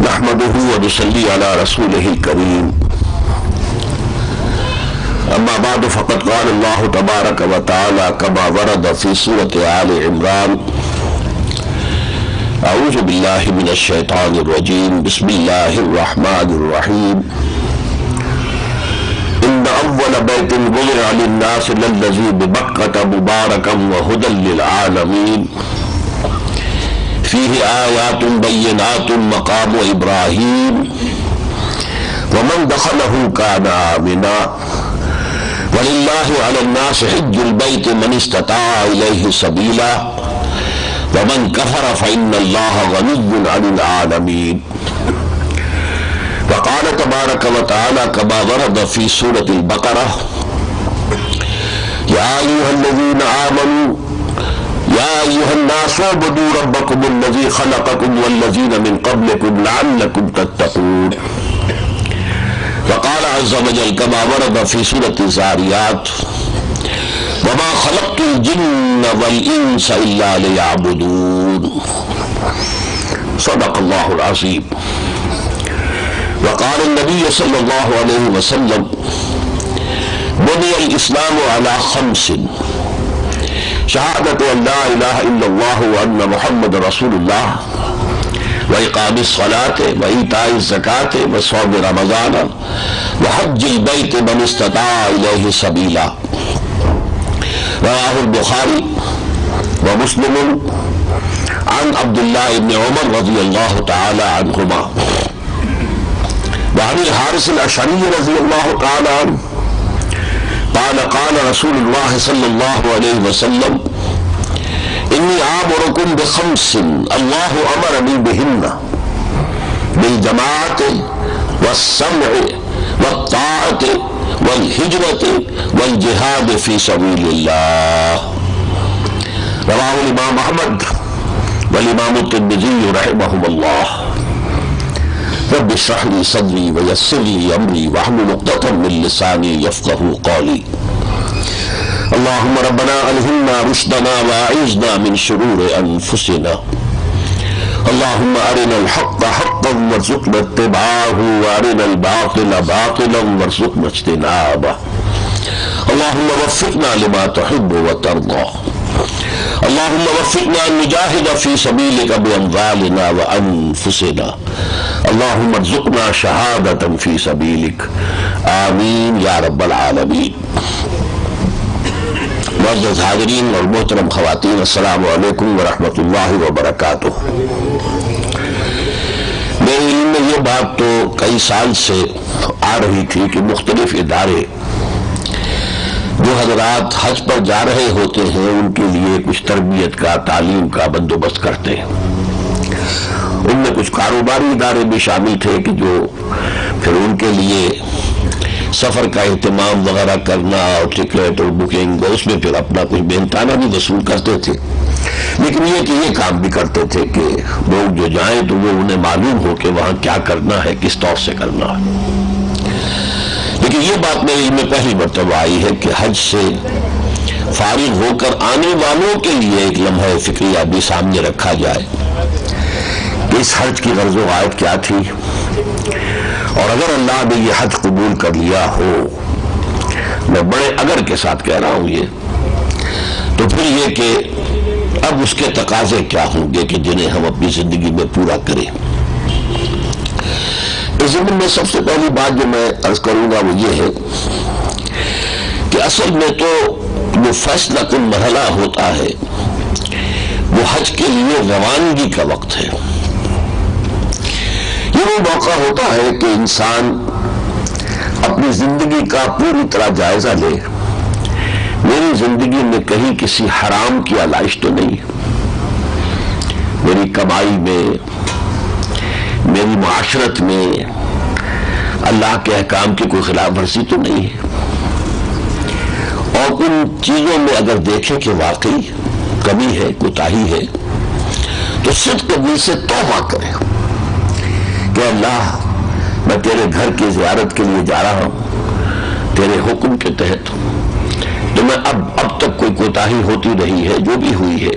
نحمده ونصلي على رسوله الكريم اما بعد فقد قال الله تبارك وتعالى كما ورد في سورة آل عمران اعوذ بالله من الشيطان الرجيم بسم الله الرحمن الرحيم ان اول بيت وضع للناس للذي ببكة مباركا وهدى للعالمين فيه آيات بينات مقام إبراهيم ومن دخله كان آمنا ولله على الناس حج البيت من استطاع إليه سبيلا ومن كفر فإن الله غني عن العالمين وقال تبارك وتعالى كما ورد في سورة البقرة يا أيها الذين آمنوا يا أيها الناس اعبدوا ربكم الذي خلقكم والذين من قبلكم لعلكم تتقون وقال عز وجل كما ورد في سورة الزاريات وما خلقت الجن والإنس إلا ليعبدون صدق الله العظيم وقال النبي صلى الله عليه وسلم بني الإسلام على خمس شهادة أن لا إله إلا الله وأن محمد رسول الله وإقام الصلاة وإيتاء الزكاة وصوم رمضان وحج البيت من استطاع إليه سبيلا رواه البخاري ومسلم عن عبد الله بن عمر رضي الله تعالى عنهما وعن الحارث الأشعري رضي الله تعالى عنه قال رسول الله صلى الله عليه وسلم إني آمركم بخمس الله أمرني بهن بالجماعة والسمع والطاعة والهجرة والجهاد في سبيل الله رواه الإمام أحمد والإمام الترمذي رحمهم الله رب اشرح لي صدري ويسر لي أمري واحلل عقدة من لساني يفقهوا قولي اللهم ربنا ألهمنا رشدنا وأعذنا من شرور أنفسنا اللهم أرنا الحق حقا وارزقنا اتباعه وأرنا الباطل باطلا وارزقنا اجتنابه اللهم وفقنا لما تحب وترضى اللهم وفقنا أن نجاهد في سبيلك بأموالنا وأنفسنا اللهم ارزقنا شهادة في سبيلك آمین یا رب العالمین۔ معزز حاضرین اور محترم خواتین، السلام علیکم ورحمۃ اللہ وبرکاتہ۔ میرے علم میں یہ بات تو کئی سال سے آ رہی تھی کہ مختلف ادارے جو حضرات حج پر جا رہے ہوتے ہیں ان کے لیے کچھ تربیت کا، تعلیم کا بندوبست کرتے ہیں۔ ان میں کچھ کاروباری ادارے بھی شامل تھے کہ جو پھر ان کے لیے سفر کا اہتمام وغیرہ کرنا اور ٹکٹ اور بکنگ، اس میں پھر اپنا کچھ محنتانہ بھی وصول کرتے تھے۔ لیکن یہ کام بھی کرتے تھے کہ لوگ جو جائیں تو وہ انہیں معلوم ہو کہ وہاں کیا کرنا ہے، کس طور سے کرنا ہے۔ لیکن یہ بات میرے علم میں پہلی مرتبہ آئی ہے کہ حج سے فارغ ہو کر آنے والوں کے لیے ایک لمحہ فکریہ بھی سامنے رکھا جائے کہ اس حج کی غرض و غایت کیا تھی، اور اگر اللہ نے یہ حج قبول کر لیا ہو، میں بڑے اگر کے ساتھ کہہ رہا ہوں یہ، تو پھر یہ کہ اب اس کے تقاضے کیا ہوں گے کہ جنہیں ہم اپنی زندگی میں پورا کریں۔ اس ضمن میں سب سے پہلی بات جو میں عرض کروں گا وہ یہ ہے کہ اصل میں تو جو فیصلہ کن مرحلہ ہوتا ہے وہ حج کے لیے روانگی کا وقت ہے۔ یہ وہ موقع ہوتا ہے کہ انسان اپنی زندگی کا پوری طرح جائزہ لے، میری زندگی میں کہیں کسی حرام کی آلائش تو نہیں ہے، میری کمائی میں، میری معاشرت میں اللہ کے احکام کی کوئی خلاف ورزی تو نہیں ہے، اور ان چیزوں میں اگر دیکھیں کہ واقعی کمی ہے، کوتاہی ہے، تو صدق دل سے توبہ کریں کہ اللہ میں تیرے گھر کی زیارت کے لیے جا رہا ہوں تیرے حکم کے تحت، تو میں اب تک کوئی کوتاہی ہوتی رہی ہے، جو بھی ہوئی ہے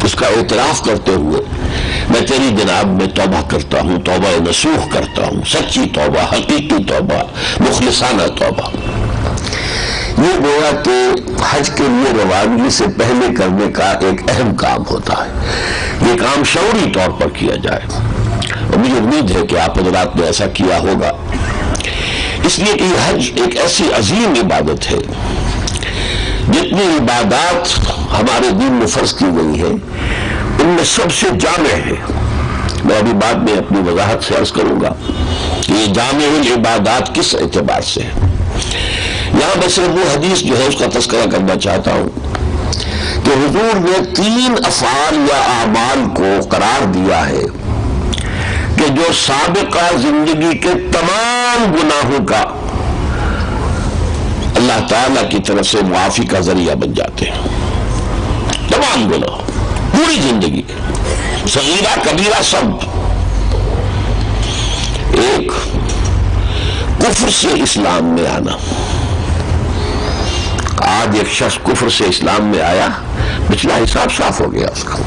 اس کا اعتراف کرتے ہوئے میں تیری جناب میں توبہ کرتا ہوں، توبہ نصوح کرتا ہوں، سچی توبہ، حقیقی توبہ، مخلصانہ توبہ۔ یہ گویا کہ حج کے لیے روانگی سے پہلے کرنے کا ایک اہم کام ہوتا ہے، یہ کام شعوری طور پر کیا جائے، اور مجھے امید ہے کہ آپ حضرات نے ایسا کیا ہوگا، اس لیے کہ یہ حج ایک ایسی عظیم عبادت ہے، جتنی عبادات ہمارے دین میں فرض کی گئی ہے ان میں سب سے جامع ہے۔ میں ابھی بعد میں اپنی وضاحت سے عرض کروں گا کہ یہ جامع العبادات کس اعتبار سے ہے۔ یہاں میں صرف وہ حدیث جو ہے اس کا تذکرہ کرنا چاہتا ہوں کہ حضور نے 3 افعال یا اعمال کو قرار دیا ہے کہ جو سابقہ زندگی کے تمام گناہوں کا اللہ تعالیٰ کی طرف سے معافی کا ذریعہ بن جاتے ہیں۔ تمام گناہ، پوری زندگی، صغیرہ کبیرہ سب۔ ایک، کفر سے اسلام میں آنا۔ آج ایک شخص کفر سے اسلام میں آیا، پچھلا حساب صاف ہو گیا اس کا،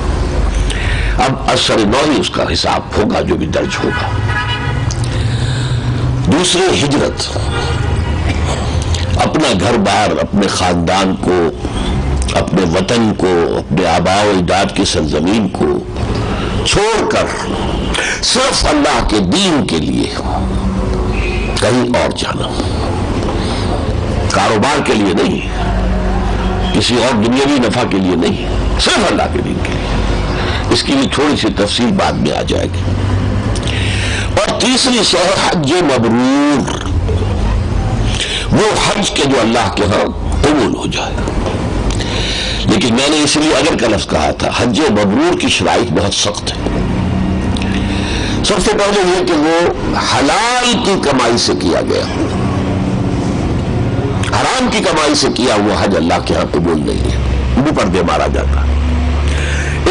اب اثر نو ہی اس کا حساب ہوگا جو بھی درج ہوگا۔ دوسرے، ہجرت، اپنا گھر بار، اپنے خاندان کو، اپنے وطن کو، اپنے آباء و اجداد کی سرزمین کو چھوڑ کر صرف اللہ کے دین کے لیے کہیں اور جانا، کاروبار کے لیے نہیں، کسی اور دنیاوی نفع کے لیے نہیں، صرف اللہ کے دین کے لیے۔ اس کی بھی تھوڑی سی تفصیل بعد میں آ جائے گی۔ اور تیسری شہر حج مبرور، وہ حج کے جو اللہ کے ہاں قبول ہو جائے۔ لیکن میں نے اس لیے اگر کا لفظ کہا تھا، حج مبرور کی شرائط بہت سخت ہے۔ سب سے پہلے یہ کہ وہ حلال کی کمائی سے کیا گیا، حرام کی کمائی سے کیا ہوا حج اللہ کے ہاں قبول نہیں ہے، منہ پر دے مارا جاتا۔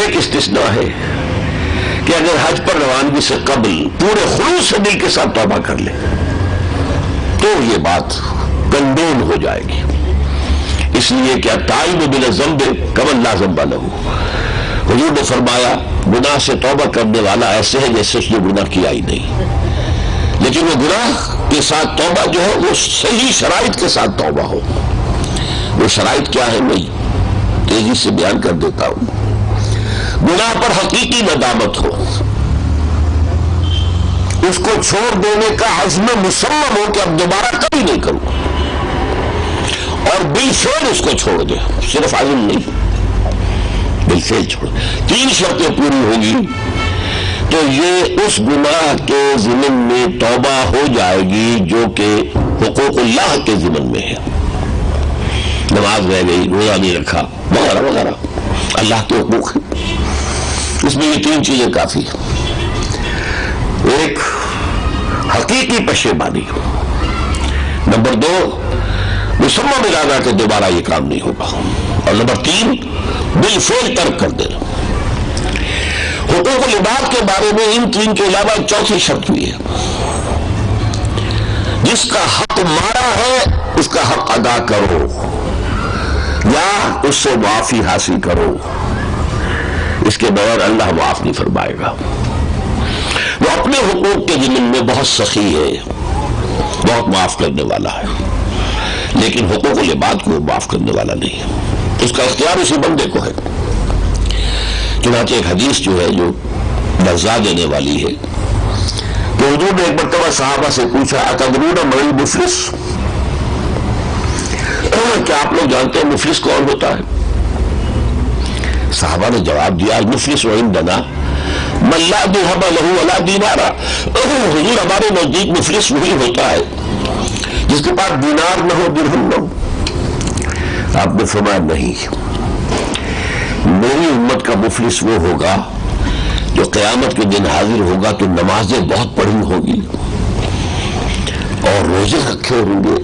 ایک استثناء ہے کہ اگر حج پر روانگی سے قبل پورے خلوص سے دل کے ساتھ توبہ کر لے تو یہ بات کنڈون ہو جائے گی، اس لیے کہ التائب من الذنب کمن لا ذنب لہ۔ حضور نے فرمایا گناہ سے توبہ کرنے والا ایسے ہے جیسے اس نے گناہ کیا ہی نہیں، لیکن وہ گناہ کے ساتھ توبہ جو ہے وہ صحیح شرائط کے ساتھ توبہ ہو۔ وہ شرائط کیا ہے میں تیزی سے بیان کر دیتا ہوں۔ گناہ پر حقیقی ندامت ہو، اس کو چھوڑ دینے کا عزم مصمم ہو کہ اب دوبارہ کبھی نہیں کروں، اور بالفعل اس کو چھوڑ دے، صرف عزم نہیں، بالفعل چھوڑ۔ 3 شرطیں پوری ہوگی تو یہ اس گناہ کے ضمن میں توبہ ہو جائے گی جو کہ حقوق اللہ کے ضمن میں ہے۔ نماز رہ گئی، روزہ نہیں رکھا، وغیرہ وغیرہ، اللہ کے حقوق ہیں، اس میں یہ 3 چیزیں کافی ہیں۔ ایک، حقیقی پشیمانی، نمبر 2، مصمم ارادہ کہ دوبارہ یہ کام نہیں ہوگا، اور نمبر 3، بالفعل ترک کر دینا۔ حقوق العباد کے بارے میں ان 3 کے علاوہ ایک چوتھی شرط بھی ہے، جس کا حق مارا ہے اس کا حق ادا کرو یا اس سے معافی حاصل کرو، اس کے بغیر اللہ معاف نہیں فرمائے گا۔ وہ اپنے حقوق کے ضمن میں بہت سخی ہے، بہت معاف کرنے والا ہے، لیکن حقوق العباد کو معاف کرنے والا نہیں ہے، اس کا اختیار اسی بندے کو ہے۔ چنانچہ ایک حدیث جو ہے جو لرزا دینے والی ہے کہ حضور نے ایک مرتبہ صحابہ سے پوچھا اتدرون من المفلس، کیا آپ لوگ جانتے ہیں مفلس کون ہوتا ہے؟ صحابہ نے جواب دیا المفلس عندنا من لا درہم لہ ولا دینار، حضور ہمارے نزدیک مفلس وہی ہوتا ہے جس کے پاس دینار نہ ہو درہم نہ ہو۔ آپ نے فرمایا نہیں، میری امت کا مفلس وہ ہوگا جو قیامت کے دن حاضر ہوگا تو نمازیں بہت پڑھی ہوگی اور روزے رکھے ہوں گے،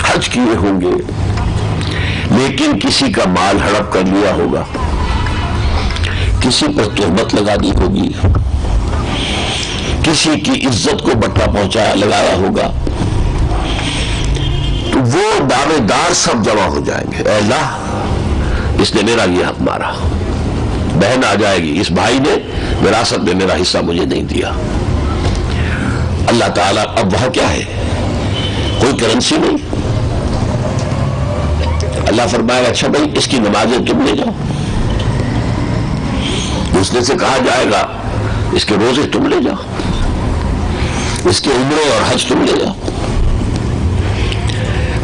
حج کیے ہوں گے، لیکن کسی کا مال ہڑپ کر لیا ہوگا، کسی پر تہمت لگا دی ہوگی، کسی کی عزت کو بٹا پہنچایا لگایا ہوگا، تو وہ دعوے دار سب جمع ہو جائیں گے، اے اللہ اس نے میرا یہ حق مارا، بہن آ جائے گی، اس بھائی نے وراثت میں میرا حصہ مجھے نہیں دیا. اللہ تعالیٰ اب وہاں کیا ہے؟ کوئی کرنسی نہیں. اللہ فرمائے گا اچھا بھائی اس کی نمازیں تم لے جاؤ. دوسرے سے کہا جائے گا اس کے روزے تم لے جاؤ، اس کے عمرے اور حج تم لے جاؤ.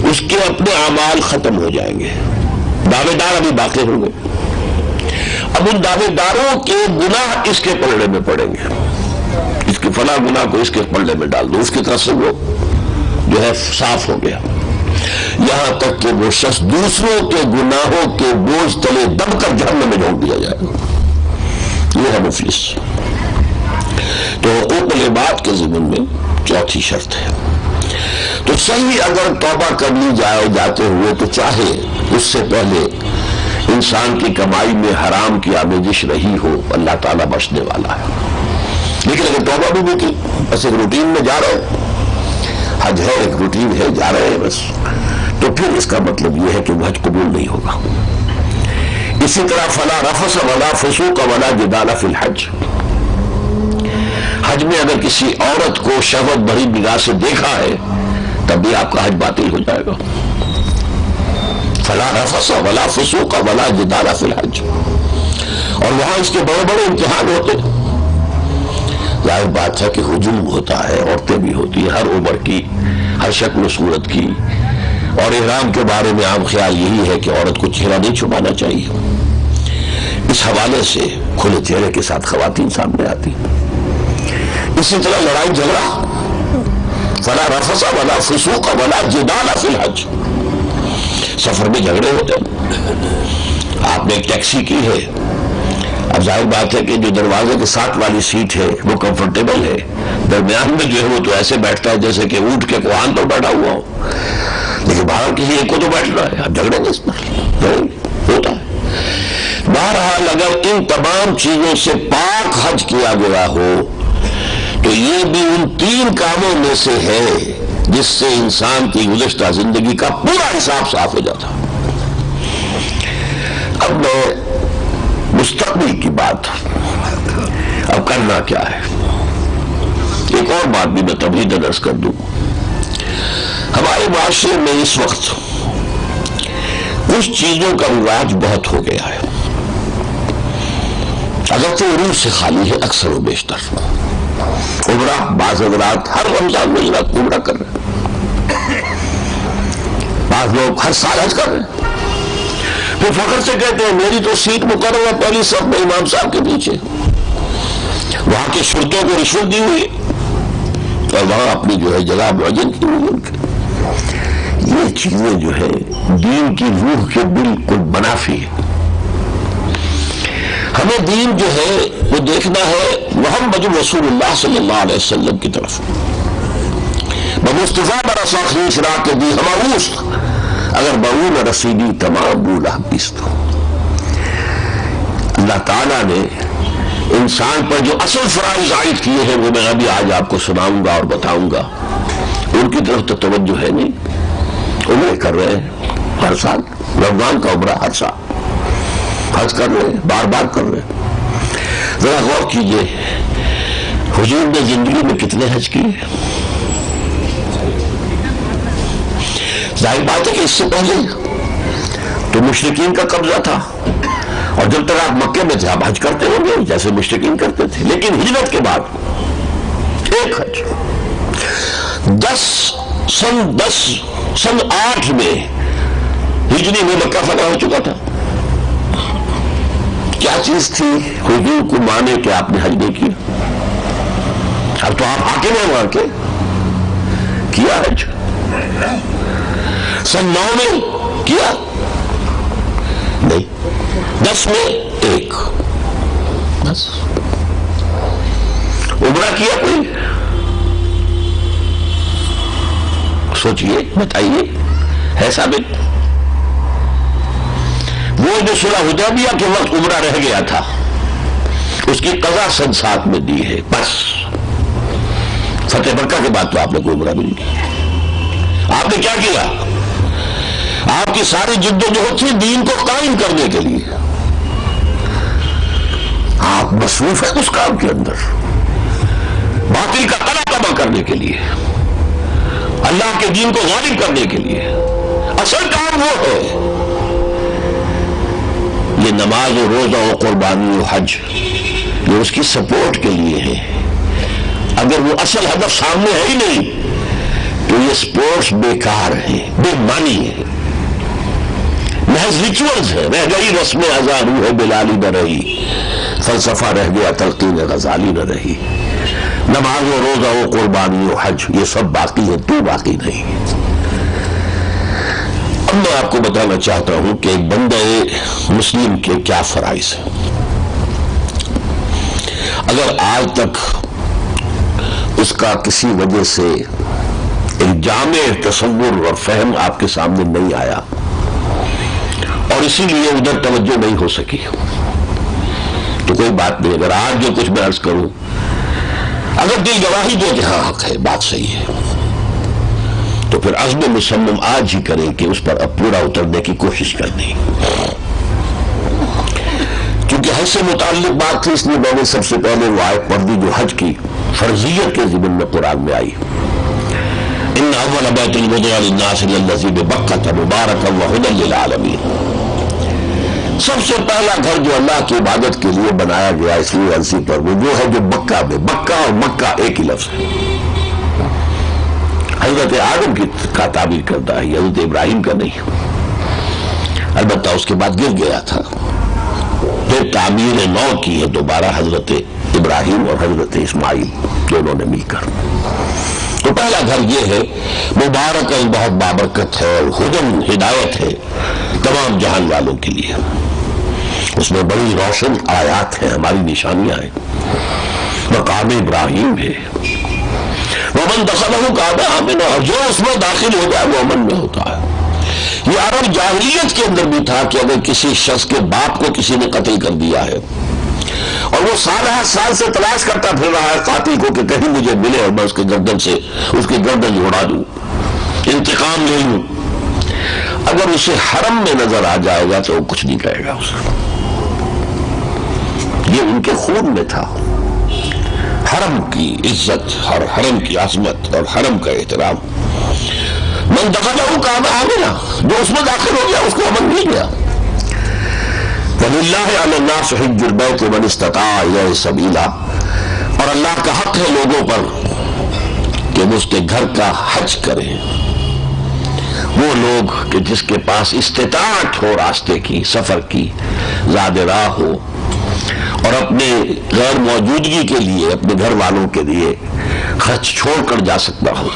اس کے اپنے اعمال ختم ہو جائیں گے، دعوے دار ابھی باقی ہوں گے. اب ان دعوے داروں کے گناہ اس کے پلڑے میں پڑیں گے. اس کے فلاں گناہ کو اس کے پلڑے میں ڈال دو، اس کی طرف سے وہ جو ہے صاف ہو گیا. یہاں تک کہ وہ شخص دوسروں کے گناہوں کے بوجھ تلے دب کر جہنم میں جھونک دیا جائے گا. یہ ہے مفلس. تو حقوق العباد کے ضمن میں چوتھی شرط ہے. تو صحیح اگر توبہ کر لی جائے جاتے ہوئے تو چاہے اس سے پہلے انسان کی کمائی میں حرام کی آمیزش رہی ہو، اللہ تعالیٰ بخشنے والا ہے. لیکن اگر توبہ بھی کی، بس ایک روٹین میں جا رہے ہیں، حج ہے ایک روٹین ہے، جا رہے ہیں بس، تو پھر اس کا مطلب یہ ہے کہ وہ حج قبول نہیں ہوگا. اسی طرح فلا رفث ولا فسوق ولا جدال فی الحج. حج میں اگر کسی عورت کو شہوت بھری نگاہ سے دیکھا ہے تب بھی آپ کا حج باطل ہو جائے گا. فلا رفث ولا فسوق ولا جدال فی الحج. اور وہاں اس کے بڑے بڑے امتحان ہوتے ہیں. ظاہر بات ہے کہ ہجوم ہوتا ہے، عورتیں بھی ہوتی ہیں ہر عمر کی، ہر شکل و صورت کی. اور احرام کے بارے میں عام خیال یہی ہے کہ عورت کو چہرہ نہیں چھپانا چاہیے. اس حوالے سے کھلے چہرے کے ساتھ خواتین سامنے آتی. اسی طرح لڑائی جھگڑا، فلا رفث ولا فسوق ولا جدال فی الحج. سفر میں جھگڑے ہوتے ہیں. آپ نے ایک ٹیکسی کی ہے، اب ظاہر بات ہے کہ جو دروازے کے ساتھ والی سیٹ ہے وہ کمفرٹیبل ہے، درمیان میں جو ہے وہ تو ایسے بیٹھتا ہے جیسے کہ اونٹ کے کوہان پر بیٹھا ہوا ہو، لیکن باہر کسی ایک کو تو بیٹھنا ہے. اب جھگڑیں گے اس پر ہوتا ہے. بہرحال اگر ان تمام چیزوں سے پاک حج کیا گیا ہو تو یہ بھی ان 3 کاموں میں سے ہے جس سے انسان کی گزشتہ زندگی کا پورا حساب صاف ہو جاتا. اب میں مستقبل کی بات، اب کرنا کیا ہے. ایک اور بات بھی میں تمہید عرض کر دوں. ہمارے معاشرے میں اس وقت کچھ چیزوں کا رواج بہت ہو گیا ہے، اگر تو عروج سے خالی ہے اکثر و بیشتر. عمرہ بعض حضرات ہر رمضان میں عمرہ کر رہے ہیں، بعض لوگ ہر سال حج کر رہے ہیں. پھر فخر سے کہتے ہیں میری تو سیٹ مقرر ہے پہلی صف میں امام صاحب کے پیچھے، وہاں کے شرطوں کو رشوت دی ہوئی اور وہاں اپنی جو ہے جگہ معین کی ہوئی. یہ چیزیں جو ہے دین کی روح کے بالکل منافی ہے. ہمیں دین جو ہے وہ دیکھنا ہے محمد رسول اللہ صلی اللہ علیہ وسلم کی طرف. بمصطفیٰ برسا خیش را کے دی ہماوست اگر بہون رسیدی تمام بولا بیست. اللہ تعالیٰ نے انسان پر جو اصل فرائض عائد کیے ہیں وہ میں ابھی آج آپ کو سناؤں گا اور بتاؤں گا. ان کی طرف تو توجہ ہے نہیں. عمرے کر رہے ہیں ہر سال، رمضان کا عمرہ ہر سال، حج کر رہے ہیں بار بار کر رہے ہیں. ذرا غور کیجئے حضور نے زندگی میں کتنے حج کیے. ظاہر بات ہے کہ اس سے پہلے تو مشرکین کا قبضہ تھا، اور جب تک آپ مکے میں تھے آپ حج کرتے ہوں گے جیسے مشرکین کرتے تھے. لیکن ہجرت کے بعد ایک حج سن 8 میں ہجری میں مکہ فتح ہو چکا تھا. کیا چیز تھی حضور کو مانے کہ آپ نے حج نہیں کیا؟ اب تو آپ حاکم ہیں وہاں کے، کیا حج. سن 9 میں کیا نہیں، 10 میں ایک، بس. عمرہ کیا کوئی؟ سوچئے بتائیے، ہے ثابت؟ وہ جو صلح حدیبیہ کے وقت عمرہ رہ گیا تھا اس کی قضا سن 7 میں دی ہے بس. فتح مکہ کے بعد تو آپ نے کوئی عمرہ نہیں کی. آپ نے کیا کیا؟ آپ کی ساری جد و جہد تھی دین کو قائم کرنے کے لیے. آپ مصروف ہیں اس کام کے اندر، باطل کا قلع تباہ کرنے کے لیے، اللہ کے دین کو غالب کرنے کے لیے۔ اصل کام وہ ہے، یہ نماز و روزہ و قربانی و حج یہ اس کی سپورٹ کے لیے ہے۔ اگر وہ اصل ہدف سامنے ہے ہی نہیں تو یہ سپورٹس بیکار ہیں، بے معنی ہے، محض ریچولز ہے۔ رہ گئی رسم ازاں روح بلالی نہ رہی، فلسفہ رہ گیا تلقین غزالی نہ رہی۔ نماز و روزہ و قربانی و حج یہ سب باقی ہے، تو باقی نہیں۔ اب میں آپ کو بتانا چاہتا ہوں کہ ایک بندہ مسلم کے کیا فرائض ہیں۔ اگر آج تک اس کا کسی وجہ سے ایک جامع تصور اور فہم آپ کے سامنے نہیں آیا اور اسی لیے ادھر توجہ نہیں ہو سکی تو کوئی بات نہیں۔ اگر آج جو کچھ میں عرض کروں، اگر دل گواہی دے کہ ہاں حق ہے، بات صحیح ہے، تو پھر عزم مصمم آج ہی کریں کہ اس پر اب پورا اترنے کی کوشش کرنی۔ کیونکہ حج سے متعلق بات تھی، اس لیے میں نے سب سے پہلے وہ آیت پڑھ دی جو حج کی فرضیت کے ضمن میں قرآن میں آئی۔ ان اول بیت وضع للناس للذی ببکۃ مبارکا وہدی للعالمین۔ سب سے پہلا گھر جو اللہ کی عبادت کے لیے بنایا گیا اس لیے عرضی پر، وہ جو ہے جو مکہ میں، مکہ اور مکہ ایک ہی لفظ ہے۔ حضرت آدم کا تعبیر کرتا ہے، حضرت ابراہیم کا نہیں، البتہ اس کے بعد گر گیا تھا، پھر تعمیر نو کی ہے دوبارہ حضرت ابراہیم اور حضرت اسماعیل دونوں نے مل کر۔ تو پہلا گھر یہ ہے، مبارک بہت بابرکت ہے، ہدن ہدایت ہے تمام جہان والوں کے لیے۔ اس میں بڑی روشن آیات ہیں، ہماری نشانیاں ہیں، مقام ابراہیم ہے، ومن دخلہ کان آمنا، اور جو اس میں داخل ہو جائے وہ امن میں ہوتا ہے۔ یہ عرب جاہلیت کے اندر بھی تھا کہ اگر کسی شخص کے باپ کو کسی نے قتل کر دیا ہے اور وہ سال سے تلاش کرتا پھر رہا ہے قاتل کو کہ کہیں مجھے ملے اور میں اس کے گردن سے اس کی گردن جوڑا دوں، انتقام لے لوں، اگر اسے حرم میں نظر آ جائے گا تو وہ کچھ نہیں کہے گا اسے۔ یہ ان کے خون میں تھا، حرم کی عزت اور حرم کی عظمت اور حرم کا احترام۔ من دخلہ کان آمنا، جو اس میں داخل ہو گیا اس کو امن مل گیا۔ وَلِلَّهِ عَلَى النَّاسِ حِجُّ الْبَيْتِ مَنِ اسْتَطَاعَ إِلَيْهِ سَبِيلًا، اور اللہ کا حق ہے لوگوں پر کہ وہ اس کے گھر کا حج کریں، وہ لوگ کہ جس کے پاس استطاعت ہو راستے کی، سفر کی، زاد راہ ہو، اور اپنے غیر موجودگی کے لیے اپنے گھر والوں کے لیے خرچ چھوڑ کر جا سکتا ہو۔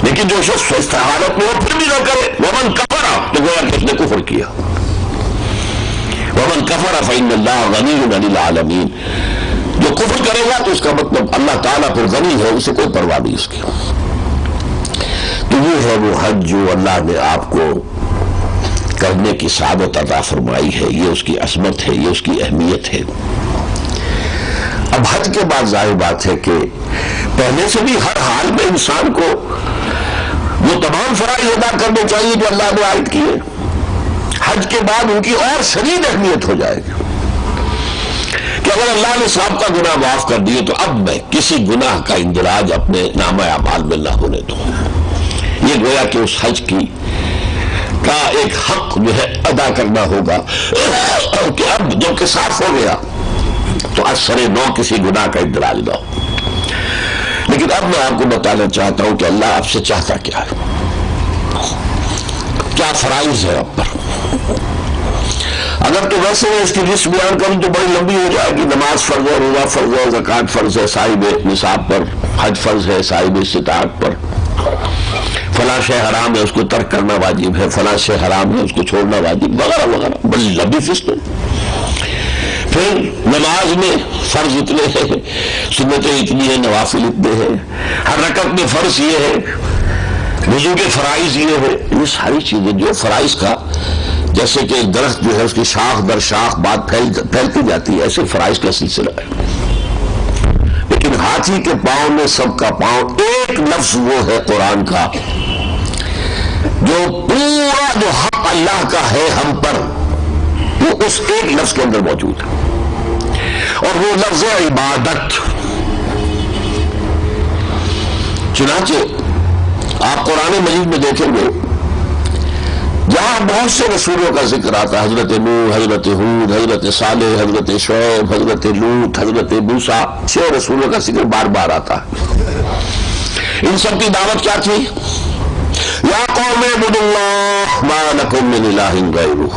لیکن جو شخص استحالت میں ہو پھر بھی نہ کرے، ومن کفر، تو گویا کہ اس نے کفر کیا۔ ومن کفر فإن اللہ غنی عن العالمین، جو کفر کرے گا تو اس کا مطلب اللہ تعالیٰ پھر غنی ہے، اسے کوئی پرواہ نہیں اس کی۔ تو یہ ہے وہ حج جو اللہ نے آپ کو کرنے کی سعادت عطا فرمائی ہے، یہ اس کی عظمت ہے، یہ اس کی اہمیت ہے۔ اب حج کے بعد ظاہر بات ہے کہ پہلے سے بھی ہر حال میں انسان کو وہ تمام فرائض ادا کرنے چاہیے جو اللہ نے عائد کیے۔ حج کے بعد ان کی اور شدید اہمیت ہو جائے گی کہ اگر اللہ نے سابقہ گناہ معاف کر دیے تو اب میں کسی گناہ کا اندراج اپنے نامہ اعمال میں نہ ہونے دوں۔ یہ گویا کہ اس حج کا ایک حق جو ہے ادا کرنا ہوگا کہ اب جب کہ صاف ہو گیا تو اثر نو کسی گناہ کا اندراج نہ ہو۔ لیکن اب میں آپ کو بتانا چاہتا ہوں کہ اللہ آپ سے چاہتا کیا ہے، کیا فرائض ہے آپ پر۔ اگر تو ویسے اس کی لسٹ بیان کروں تو بڑی لمبی ہو جائے گی۔ نماز فرض ہے، روزہ فرض ہے، زکوٰۃ فرض ہے صاحب نصاب پر، حج فرض ہے صاحب استطاعت پر، فلاں شے حرام ہے اس کو ترک کرنا واجب ہے، فلاں شے حرام ہے اس کو چھوڑنا واجب، وغیرہ وغیرہ، بڑی لمبی فہرست ہے۔ پھر نماز میں فرض اتنے ہیں، سنتیں اتنی ہیں، نوافل اتنے ہیں، ہر رکعت میں فرض یہ ہے، وضو کے فرائض یہ ہے، یہ ساری چیزیں جو فرائض کا، جیسے کہ ایک درخت جو ہے اس کی شاخ در شاخ بات پھیلتی جاتی ہے، ایسے فرائض کا سلسلہ ہے۔ لیکن ہاتھی کے پاؤں میں سب کا پاؤں، ایک لفظ وہ ہے قرآن کا جو پورا جو حق اللہ کا ہے ہم پر، وہ اس ایک لفظ کے اندر موجود ہے۔ اور وہ لفظ عبادت. چنانچہ آپ قرآن مجید میں دیکھیں گے جہاں بہت سے رسولوں کا ذکر آتا ہے، حضرت نوح، حضرت ہود، حضرت صالح، حضرت شعیب، حضرت لوط، حضرت موسیٰ، 6 رسولوں کا ذکر بار بار آتا ہے. ان سب کی دعوت کیا تھی؟ یا قوم اعبدوا اللہ ما لکم من الہ غیرہ.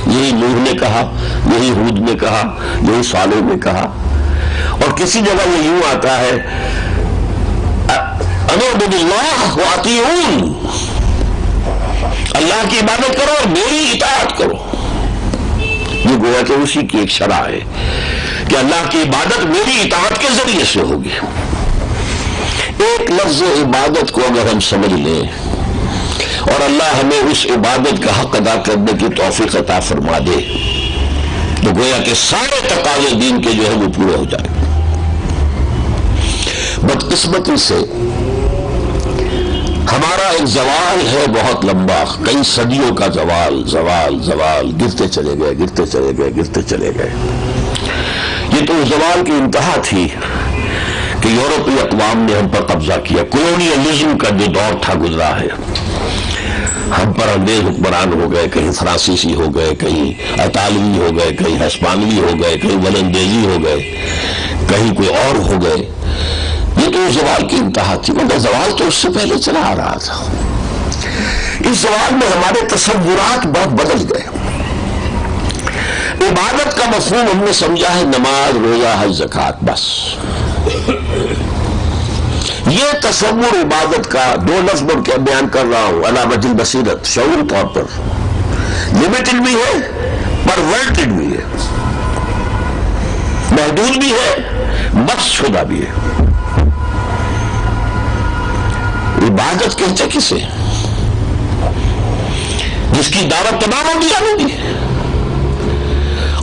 یہی نوح نے کہا، یہی ہود نے کہا، یہی صالح نے کہا. اور کسی جگہ یہ یوں آتا ہے ان اعبدوا اللہ واطیعون، اللہ کی عبادت کرو اور میری اطاعت کرو. یہ گویا کہ اسی کی ایک شرح ہے کہ اللہ کی عبادت میری اطاعت کے ذریعے سے ہوگی. ایک لفظ عبادت کو اگر ہم سمجھ لیں اور اللہ ہمیں اس عبادت کا حق ادا کرنے کی توفیق عطا فرما دے تو گویا کہ سارے تقاضے دین کے جو ہے وہ پورے ہو جائیں. بدقسمتی سے ہمارا ایک زوال ہے بہت لمبا، کئی صدیوں کا زوال گرتے چلے گئے. یہ تو زوال کی انتہا تھی کہ یورپی اقوام نے ہم پر قبضہ کیا. کولونیلزم کا جو دور تھا گزرا ہے، ہم پر انگریز حکمران ہو گئے، کہیں فرانسیسی ہو گئے، کہیں اطالوی ہو گئے، کہیں ہسپانوی ہو گئے، کہیں ولندیزی ہو گئے، کہیں کوئی اور ہو گئے. یہ تو زوال کی انتہا تھی، مگر زوال تو اس سے پہلے چلا آ رہا تھا. اس زوال میں ہمارے تصورات بہت بدل گئے. عبادت کا مفہوم ہم نے سمجھا ہے نماز، روزہ، حج، زکوٰۃ، بس. یہ تصور عبادت کا 2 لفظ میں بیان کر رہا ہوں علی وجہ البصیرت، شعور طور پر لمیٹڈ بھی ہے، پرورٹڈ بھی ہے، محدود بھی ہے، بخش شدہ بھی ہے. عبادت کہتے کسے؟ جس کی دعوت تمام انبیاء نے دی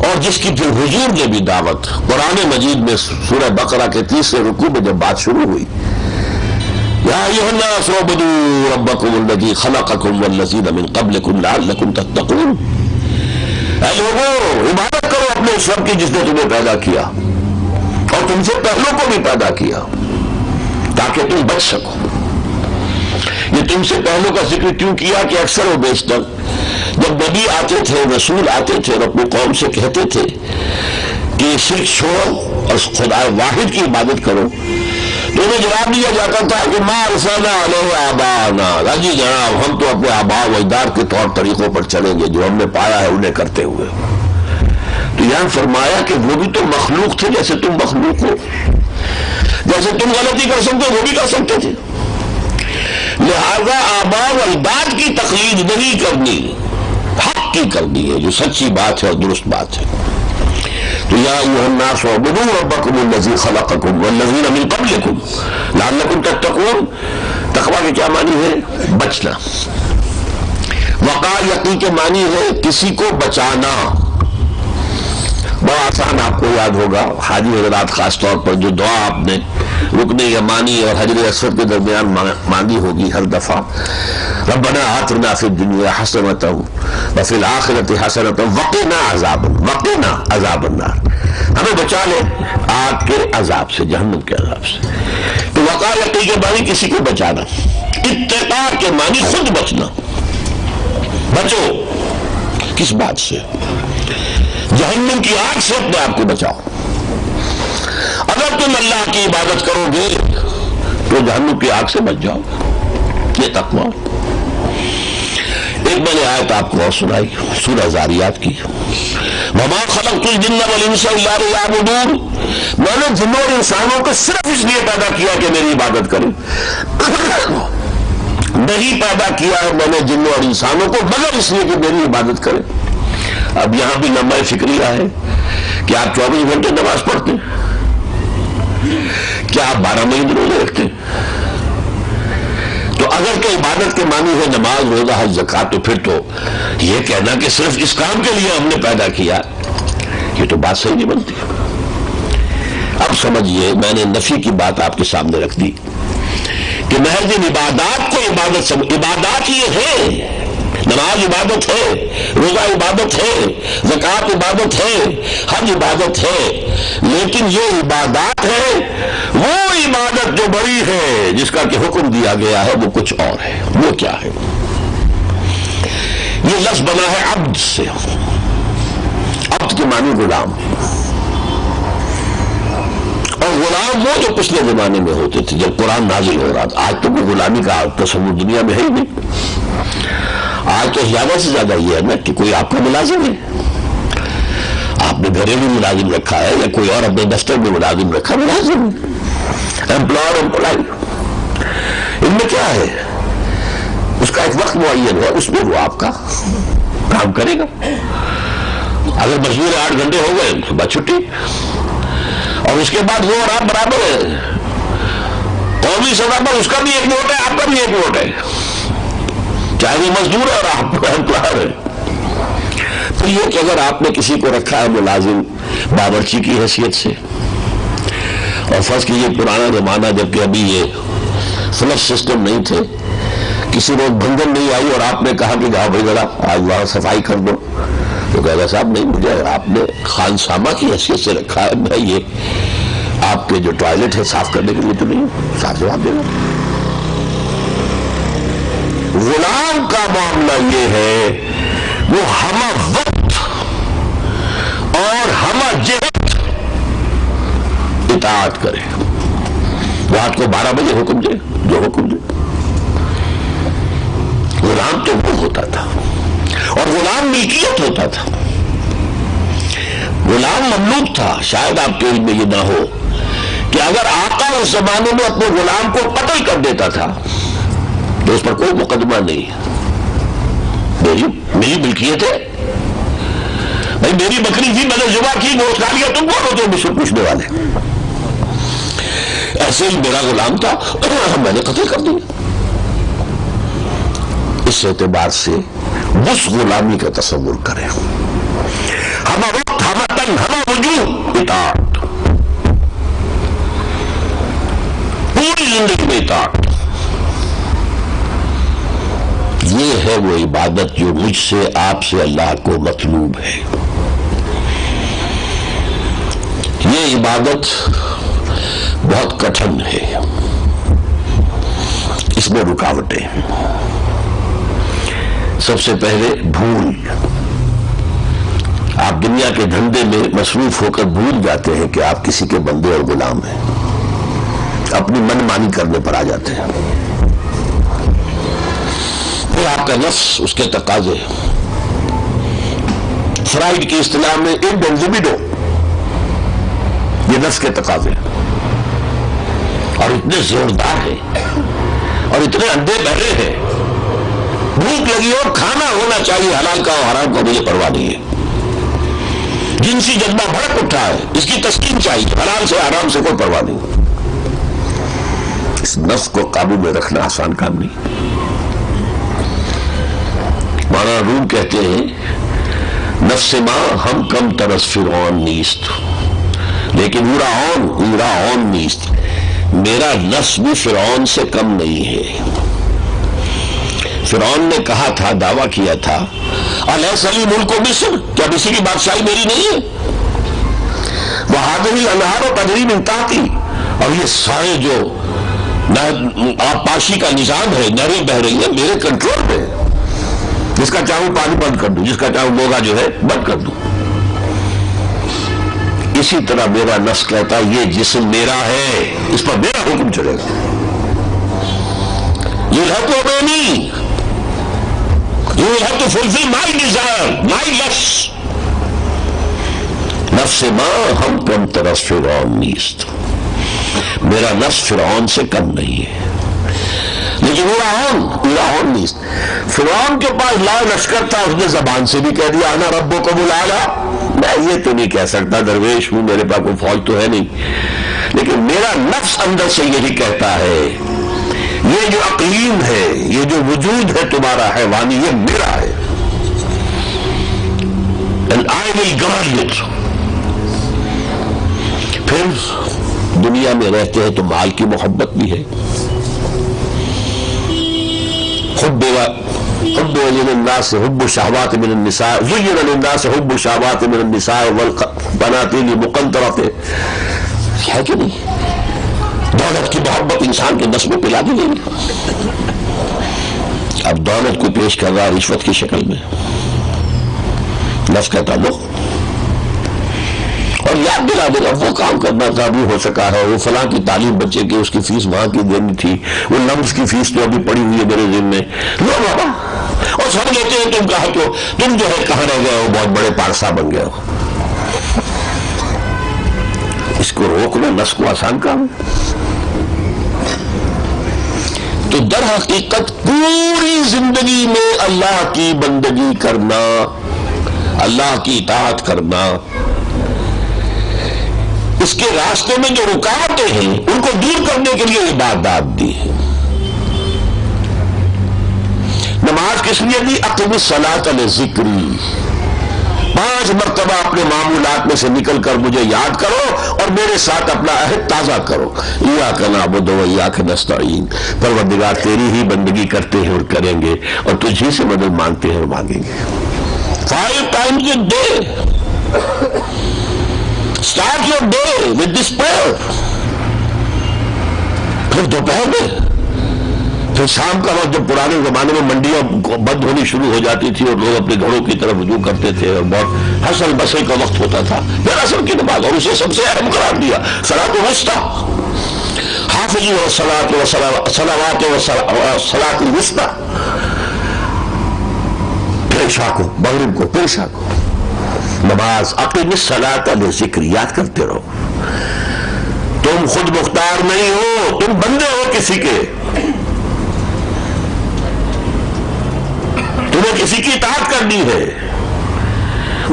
اور جس کی پھر حضور نے بھی دعوت. قرآن مجید میں سورہ بقرہ کے 30 رکوع میں جب بات شروع ہوئی، یا ایھا الناس اعبدوا ربکم الذی خلقکم والذین من قبلکم لعلکم تتقون. اے لوگوں، عبادت کرو اپنے اس رب کی جس نے تمہیں پیدا کیا اور تم سے پہلوں کو بھی پیدا کیا تاکہ تم بچ سکو. یہ تم سے پہلوں کا ذکر کیوں کیا کہ اکثر و بیشتر جب نبی آتے تھے، رسول آتے تھے اور اپنی قوم سے کہتے تھے کہ شرک چھوڑو اور خدا واحد کی عبادت کرو، تو انہیں جواب دیا جاتا تھا کہ ما ارسلنا علیہ آباءنا، جی جناب ہم تو اپنے آباء و اجداد کے طور طریقوں پر چلیں گے جو ہم نے پایا ہے انہیں کرتے ہوئے. تو یہاں فرمایا کہ وہ بھی تو مخلوق تھے جیسے تم مخلوق ہو، جیسے تم غلطی کر سکتے وہ بھی کر سکتے تھے. لہذا آباء و اجداد کی تقلید نہیں کرنی، حق کی کرنی ہے جو سچی بات ہے اور درست بات ہے. تو یا ایھا الناس اعبدوا ربکم الذی خلقکم والذین من قبلکم لعلکم تتقون. تقویٰ کے کیا معنی ہے؟ بچنا. وقار یقین کے معنی ہے کسی کو بچانا. بڑا آسان آپ کو یاد ہوگا، حاجی حضرات خاص طور پر جو دعا آپ نے رکن یمانی اور حجر اسود کے درمیان مانگی ہوگی ہر دفعہ، ربنا آتنا فی الدنیا حسنۃ وفی الآخرۃ حسنۃ وقنا عذاب النار. ہمیں بچا لے آگ کے عذاب سے، جہنم کے عذاب سے. تو وقار یقین کے معنی کسی کو بچانا. اتقاء کے معنی خود بچنا. بچو کس بات سے؟ جہنم کی آگ سے اپنے آپ کو بچاؤ. اگر تم اللہ کی عبادت کرو گے تو جہنم کی آگ سے بچ جاؤ. یہ تقویٰ. ایک میں نے آیت آپ کو اور سنائی سورہ ذاریات کی، وما خلقت الجن والانس الا ليعبدون. میں نے جنوں اور انسانوں کو صرف اس لیے پیدا کیا کہ میری عبادت کریں. نہیں پیدا کیا ہے میں نے جنوں اور انسانوں کو مگر اس لیے کہ میری عبادت کریں. اب یہاں بھی لمبا فکریہ ہے کہ آپ 24 گھنٹے نماز پڑھتے ہیں، کیا آپ 12 مہینے روزے رکھتے ہیں؟ تو اگر کہ عبادت کے معنی ہے نماز، روزہ، حج، زکوٰۃ، تو پھر تو یہ کہنا کہ صرف اس کام کے لیے ہم نے پیدا کیا، یہ تو بات صحیح نہیں بنتی. اب سمجھیے، میں نے نفی کی بات آپ کے سامنے رکھ دی کہ محض ان عبادات کو عبادت یہ ہے، نماز عبادت ہے، روزہ عبادت ہے، زکوٰۃ عبادت ہے، حج عبادت ہے، لیکن یہ عبادات ہے وہ عبادت جو بڑی ہے جس کا کہ حکم دیا گیا ہے وہ کچھ اور ہے۔ وہ کیا ہے؟ یہ لفظ بنا ہے عبد سے، عبد کے معنی غلام، اور غلام وہ جو پچھلے زمانے میں ہوتے تھے جب قرآن نازل ہو رہا تھا۔ آج تو کوئی غلامی کا تصور دنیا میں ہے ہی نہیں۔ آج تو زیادہ سے زیادہ یہ ہے نا کہ کوئی آپ کا ملازم ہے، آپ نے گھریلو ملازم رکھا ہے یا کوئی اور اپنے دفتر میں ملازم رکھا، ملازم امپلائر امپلائی، ان میں کیا ہے؟ اس کا ایک وقت معین ہے، اس میں وہ آپ کا کام کرے گا۔ اگر مزدور 8 گھنٹے ہو گئے تو بعد چھٹی، اور اس کے بعد وہ اور آپ برابر ہے۔ قومی سطح پر اس کا بھی ایک ووٹ ہے، آپ کا بھی ایک ووٹ ہے، چاہے وہ مزدور ہے اور آپ امپلائر ہے۔ تو یہ کہ اگر آپ نے کسی کو رکھا ہے ملازم باورچی کی حیثیت سے، اور فرض کیجیے پرانا زمانہ جبکہ ابھی یہ فلش سسٹم نہیں تھے، کسی روز بھنگن نہیں آئی اور آپ نے کہا کہ جاؤ بھائی ذرا آج وہاں صفائی کر دو، تو کہے گا صاحب نہیں، مجھے آپ نے خانسامہ کی حیثیت سے رکھا ہے، میں یہ آپ کے جو ٹوائلٹ ہے صاف کرنے کے لیے تو نہیں، صاف جواب دے گا۔ غلام کا معاملہ یہ ہے وہ ہمہ وقت اور ہمہ جہت اطاعت کرے، رات کو 12 بجے حکم دے جو حکم دے۔ غلام تو وہ ہوتا تھا، اور غلام ملکیت ہوتا تھا، غلام مملوک تھا۔ شاید آپ کے علم میں یہ نہ ہو کہ اگر آقا اس زمانے میں اپنے غلام کو قتل کر دیتا تھا تو اس پر کوئی مقدمہ نہیں، میری ملکیت ہے بھائی، میری بکری تھی میں نے ذبح کی، گوشت کھا لیا، تم کون ہوتے ہو مجھ سے پوچھنے والے؟ ایسے ہی میرا غلام تھا میں نے قتل کر دیا۔ اس اعتبار سے اس غلامی کا تصور کریں، ہمہ وقت ہمہ تن ہمہ وجوہ اطاعت، پوری زندگی میں اطاعت۔ یہ ہے وہ عبادت جو مجھ سے آپ سے اللہ کو مطلوب ہے۔ یہ عبادت بہت کٹھن ہے، اس میں رکاوٹیں ہیں۔ سب سے پہلے بھول، آپ دنیا کے دھندے میں مصروف ہو کر بھول جاتے ہیں کہ آپ کسی کے بندے اور غلام ہیں، اپنی من مانی کرنے پر آ جاتے ہیں۔ پھر آپ کا نفس اس کے تقاضے، فرائڈ کی اصطلاح میں انڈنزبیڈو، یہ نفس کے تقاضے اور اتنے زوردار ہیں اور اتنے اندھے بہرے ہیں، بھوک لگی ہو کھانا ہونا چاہیے، حلال کا اور حرام کا مجھے پرواہ نہیں ہے، جنسی جذبہ بھڑک اٹھا ہے اس کی تسکین چاہیے، حلال سے حرام سے کوئی پرواہ نہیں۔ اس نفس کو قابو میں رکھنا آسان کام نہیں۔ مولانا روم کہتے ہیں نفس ما ہم کم ترس فرعون نیست، لیکن اون نیست، میرا نفس بھی فرعون سے کم نہیں ہے۔ فرعون نے کہا تھا، دعویٰ کیا تھا، الیس لی ملک مصر، کیا مصر کی بادشاہی میری نہیں ہے؟ وہذہ الانہار تجری من تحتی، اور یہ سارے جو آبپاشی کا نظام ہے، نہریں بہہ رہی ہیں میرے کنٹرول میں، جس کا چاہوں پانی بند کر دوں، جس کا چاہوں بوگا جو ہے بند کر دوں۔ اسی طرح میرا نفس کہتا ہے یہ جسم میرا ہے، اس پر میرا حکم چلے گا۔ You have to obey me. You have to fulfill my desire, my lust. نفس ما ہم کم ترس فرعون نیست، میرا نفس فرعون سے کم نہیں ہے، لیکن فرعون نیست۔ فرعون کے پاس لا لشکر تھا، اس نے زبان سے بھی کہہ دیا انا ربکم الاعلی، میں یہ تو نہیں کہہ سکتا درویش ہوں، میرے پاس کوئی فوج تو ہے نہیں، لیکن میرا نفس اندر سے یہی کہتا ہے یہ جو اقلیم ہے، یہ جو وجود ہے تمہارا حیوانی، یہ میرا ہے، and I will guard it۔ پھر دنیا میں رہتے ہیں تو مال کی محبت بھی ہے، حب للناس حب الشہوات من النساء زین للناس حب الشہوات من النساء والقناطیر المقنطرۃ، ہے کہ نہیں؟ دولت کی محبت انسان کے نس میں پلا دی گئی. اب دولت کو پیش کر رہا رشوت کی شکل میں، نفس کا تعلق، اور یاد دلا دے گا وہ کام کرنا تھا ابھی ہو سکا ہے، وہ فلاں کی تعلیم بچے کی اس کی فیس وہاں کی دینی تھی، وہ لمس کی فیس تو ابھی پڑی ہوئی ہے میرے ذہن میں، لو بابا، اور سب کہتے ہیں تم کہا تو تم جو ہے کہاں رہ گئے ہو، بہت بڑے پارسا بن گئے ہو. اس کو روکنا نفس کو آسان کام ہے. تو در حقیقت پوری زندگی میں اللہ کی بندگی کرنا، اللہ کی اطاعت کرنا، اس کے راستے میں جو رکاوٹیں ہیں ان کو دور کرنے کے لیے عبادات دی ہے. نماز کس لیے دی؟ اقم الصلاۃ لذکری، 5 مرتبہ اپنے معمولات میں سے نکل کر مجھے یاد کرو اور میرے ساتھ اپنا عہد تازہ کرو. ایاک نعبد و ایاک نستعین، پروردگار تیری ہی بندگی کرتے ہیں اور کریں گے، اور تجھی سے مدد مانگتے ہیں اور مانگیں گے. 5 times a day. Start your day with this prayer. پھر دوپہر میں، پھر شام کا وقت، جب پرانے زمانے میں منڈیاں بند ہونی شروع ہو جاتی تھی اور لوگ اپنے گھروں کی طرف رجوع کرتے تھے اور بہت حسل بسل کا وقت ہوتا تھا، پھر عصر کی نماز، اور اسے سب سے اہم قرار دیا صلاۃ الوسطیٰ. حافظوا الصلوات والصلاۃ الوسطیٰ. پھر عشاء کو، مغرب کو، پھر عشاء کو نماز. اقم الصلاۃ لذکر، یاد کرتے رہو. تم خود مختار نہیں ہو، تم بندے ہو کسی کے، تمہیں کسی کی اطاعت کرنی ہے،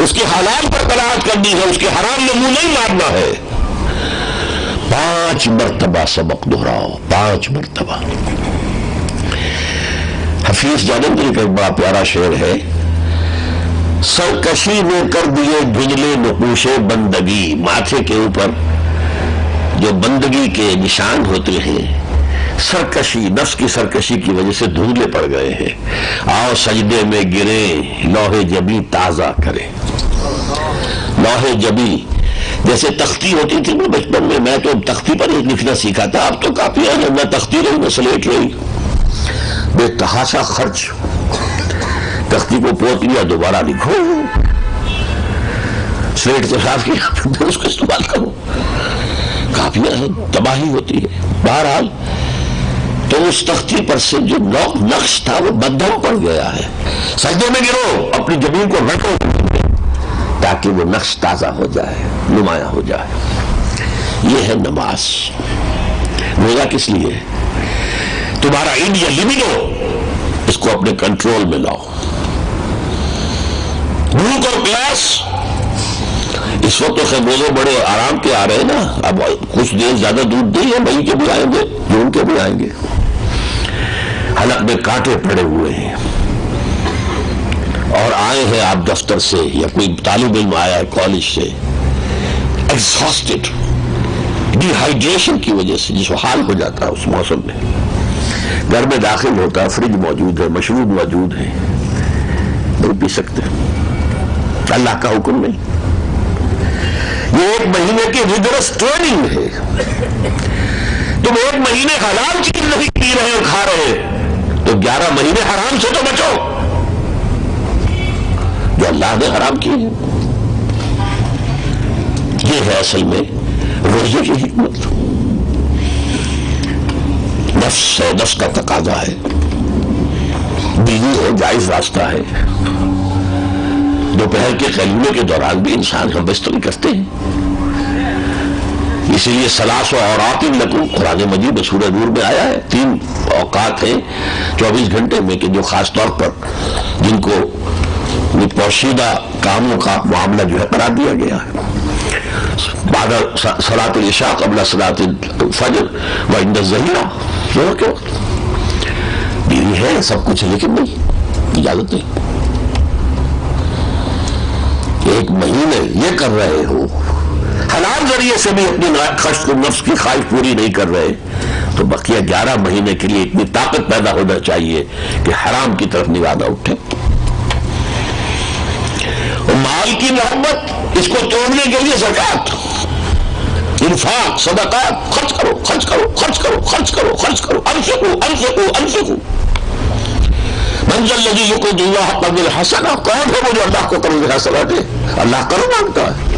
اس کے حالات پر قناعت کرنی ہے، اس کے حرام میں منہ نہیں مارنا ہے. 5 مرتبہ سبق دہراؤ، 5 مرتبہ. حفیظ جانندری کا ایک بڑا پیارا شعر ہے، سرکشی نے کر دیے دھندلے نقوش بندگی. ماتھے کے اوپر جو بندگی کے نشان ہوتے ہیں، سرکشی، نفس کی سرکشی کی وجہ سے دھندلے پڑ گئے ہیں. آؤ سجدے میں گریں، لوح جبی تازہ کریں. لوح جبی جیسے تختی ہوتی تھی نا بچپن میں تو تختی پر ہی لکھنا سیکھا تھا. اب تو کافی ہے نہ تختی رہی نہ سلیٹ رہی، بے تحاشا خرچ. تختی کو پوت لیا، دوبارہ لکھو، سلیٹ تو صاف کیا، پھر اس کو استعمال کرو. کافی تباہی ہوتی ہے. بہرحال تو اس تختی پر سے جو نقش تھا وہ بدھم پڑ گیا ہے. سجدے میں گرو، اپنی زمین کو رکھو تاکہ وہ نقش تازہ ہو جائے، نمایاں ہو جائے. یہ ہے نماز. روزہ کس لیے؟ تمہارا انڈیا لبیڈو، اس کو اپنے کنٹرول میں لاؤ. بھوک اور پیاس، اس وقت تو خیر روزے بڑے آرام کے آ رہے ہیں نا، اب کچھ دیر زیادہ دودھ نہیں ہے، مئی کے بھی آئیں گے، جون کے بھی آئیں گے. حلق میں کانٹے پڑے ہوئے ہیں، اور آئے ہیں آپ دفتر سے یا کوئی طالب علم آیا ہے کالج سے، ایگزاسٹڈ، ڈی ہائیڈریشن کی وجہ سے جس حال ہو جاتا ہے اس موسم میں. گھر میں داخل ہوتا ہے، فریج موجود ہے، مشروب موجود ہے، نہیں پی سکتے، اللہ کا حکم نہیں. یہ 1 مہینے کی ریگرس ٹریننگ ہے. تم 1 مہینے حلال چیز نہیں پی رہے اور کھا رہے، تو 11 مہینے حرام سے تو بچو جو اللہ نے حرام کی ہے. یہ ہے اصل میں روزے کی حکمت. نفس ہے، نفس کا تقاضا ہے، بیوی ہے، جائز راستہ ہے. دوپہر کے قیلولے کے دوران بھی انسان ہم بستری کرتے ہیں. اسی لیے ثلاث اوقات لکم، قرآن مجید میں سورہ نور میں آیا ہے، 3 اوقات ہیں 24 گھنٹے میں کہ جو خاص طور پر جن کو پوشیدہ کاموں کا معاملہ جو ہے قرار دیا گیا ہے. بعد صلاۃ العشاء قبل صلاۃ الفجر وعند الظہیرہ، ظہر کے وقت. بیوی ہے، سب کچھ، لیکن نہیں، اجازت نہیں. 1 مہینے یہ کر رہے ہو حلال ذریعے سے بھی اپنی خشت و نفس کی خواہش پوری نہیں کر رہے تو بقیہ 11 مہینے کے لیے اتنی طاقت پیدا ہونا چاہیے کہ حرام کی طرف نگاہ نہ اٹھے. اور مال کی محبت، اس کو توڑنے کے لیے زکات، انفاق، صدقات، خرچ کرو خرچ کرو خرچ کرو خرچ کرو خرچ کرو، انفقوا انفقوا انفقوا. من ذا الذی یقرض اللہ قرضا حسنا، کون ہے وہ جو اللہ کو قرض حسنا دے؟ اللہ قرض مانگتا ہے.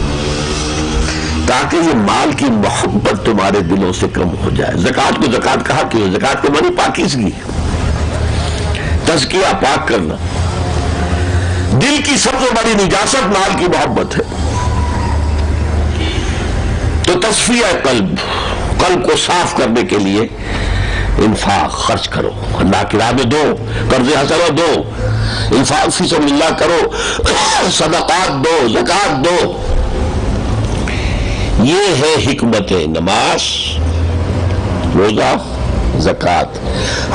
تاکہ یہ مال کی محبت تمہارے دلوں سے کم ہو جائے. زکات کو زکات کہا کیوں؟ زکات کے معنی پاکیزگی، تزکیہ، پاک کرنا. دل کی سب سے بڑی نجاست مال کی محبت ہے. تو تصفیہ قلب کو صاف کرنے کے لیے انفاق، خرچ کرو، اللہ کی راہ میں دو، قرض حسنہ دو، انفاق فی سبیل اللہ کرو، صدقات دو، زکات دو. یہ ہے حکمت نماز، روزہ، زکات.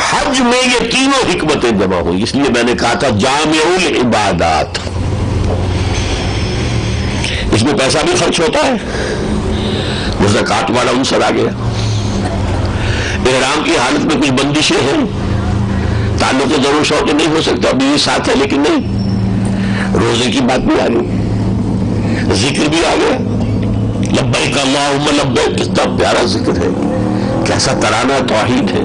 حج میں یہ تینوں حکمتیں جمع ہوئی. اس لیے میں نے کہا تھا جامع العبادات. اس میں پیسہ بھی خرچ ہوتا ہے، وہ زکات والا عنصر آ گیا. احرام کی حالت میں کچھ بندشیں ہیں، تعلق ضرور شوق نہیں ہو سکتا، ابھی ساتھ ہے لیکن نہیں. روزے کی بات بھی آ گئی، ذکر بھی آ گیا، لبیک اللہم لبیک. کتنا پیارا ذکر ہے، کیسا ترانہ توحید ہے.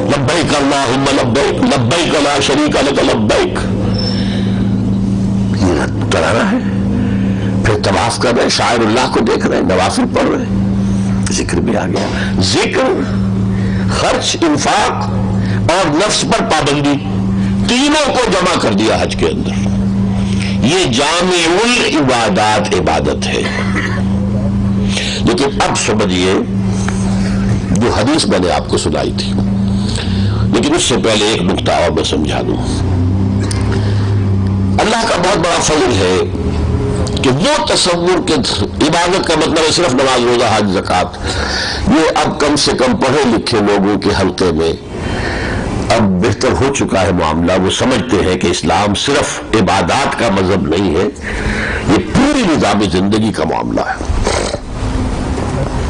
لبیک اللہم لبیک لبیک لا شریک لک لبیک، یہ ترانہ ہے. پھر طواف کر رہے، شاعر اللہ کو دیکھ رہے، نوافل پڑھ رہے، ذکر بھی آ گیا. ذکر، خرچ، انفاق اور نفس پر پابندی، تینوں کو جمع کر دیا حج کے اندر. یہ جامع العبادات عبادت ہے. لیکن اب سمجھیے جو حدیث میں نے آپ کو سنائی تھی، لیکن اس سے پہلے ایک نکتہ اور میں سمجھا دوں. اللہ کا بہت بڑا فضل ہے کہ وہ تصور کہ عبادت کا مطلب ہے صرف نماز، روزہ، حج، زکات، یہ اب کم سے کم پڑھے لکھے لوگوں کے حلقے میں اب بہتر ہو چکا ہے معاملہ. وہ سمجھتے ہیں کہ اسلام صرف عبادات کا مذہب نہیں ہے، یہ پوری نظام زندگی کا معاملہ ہے.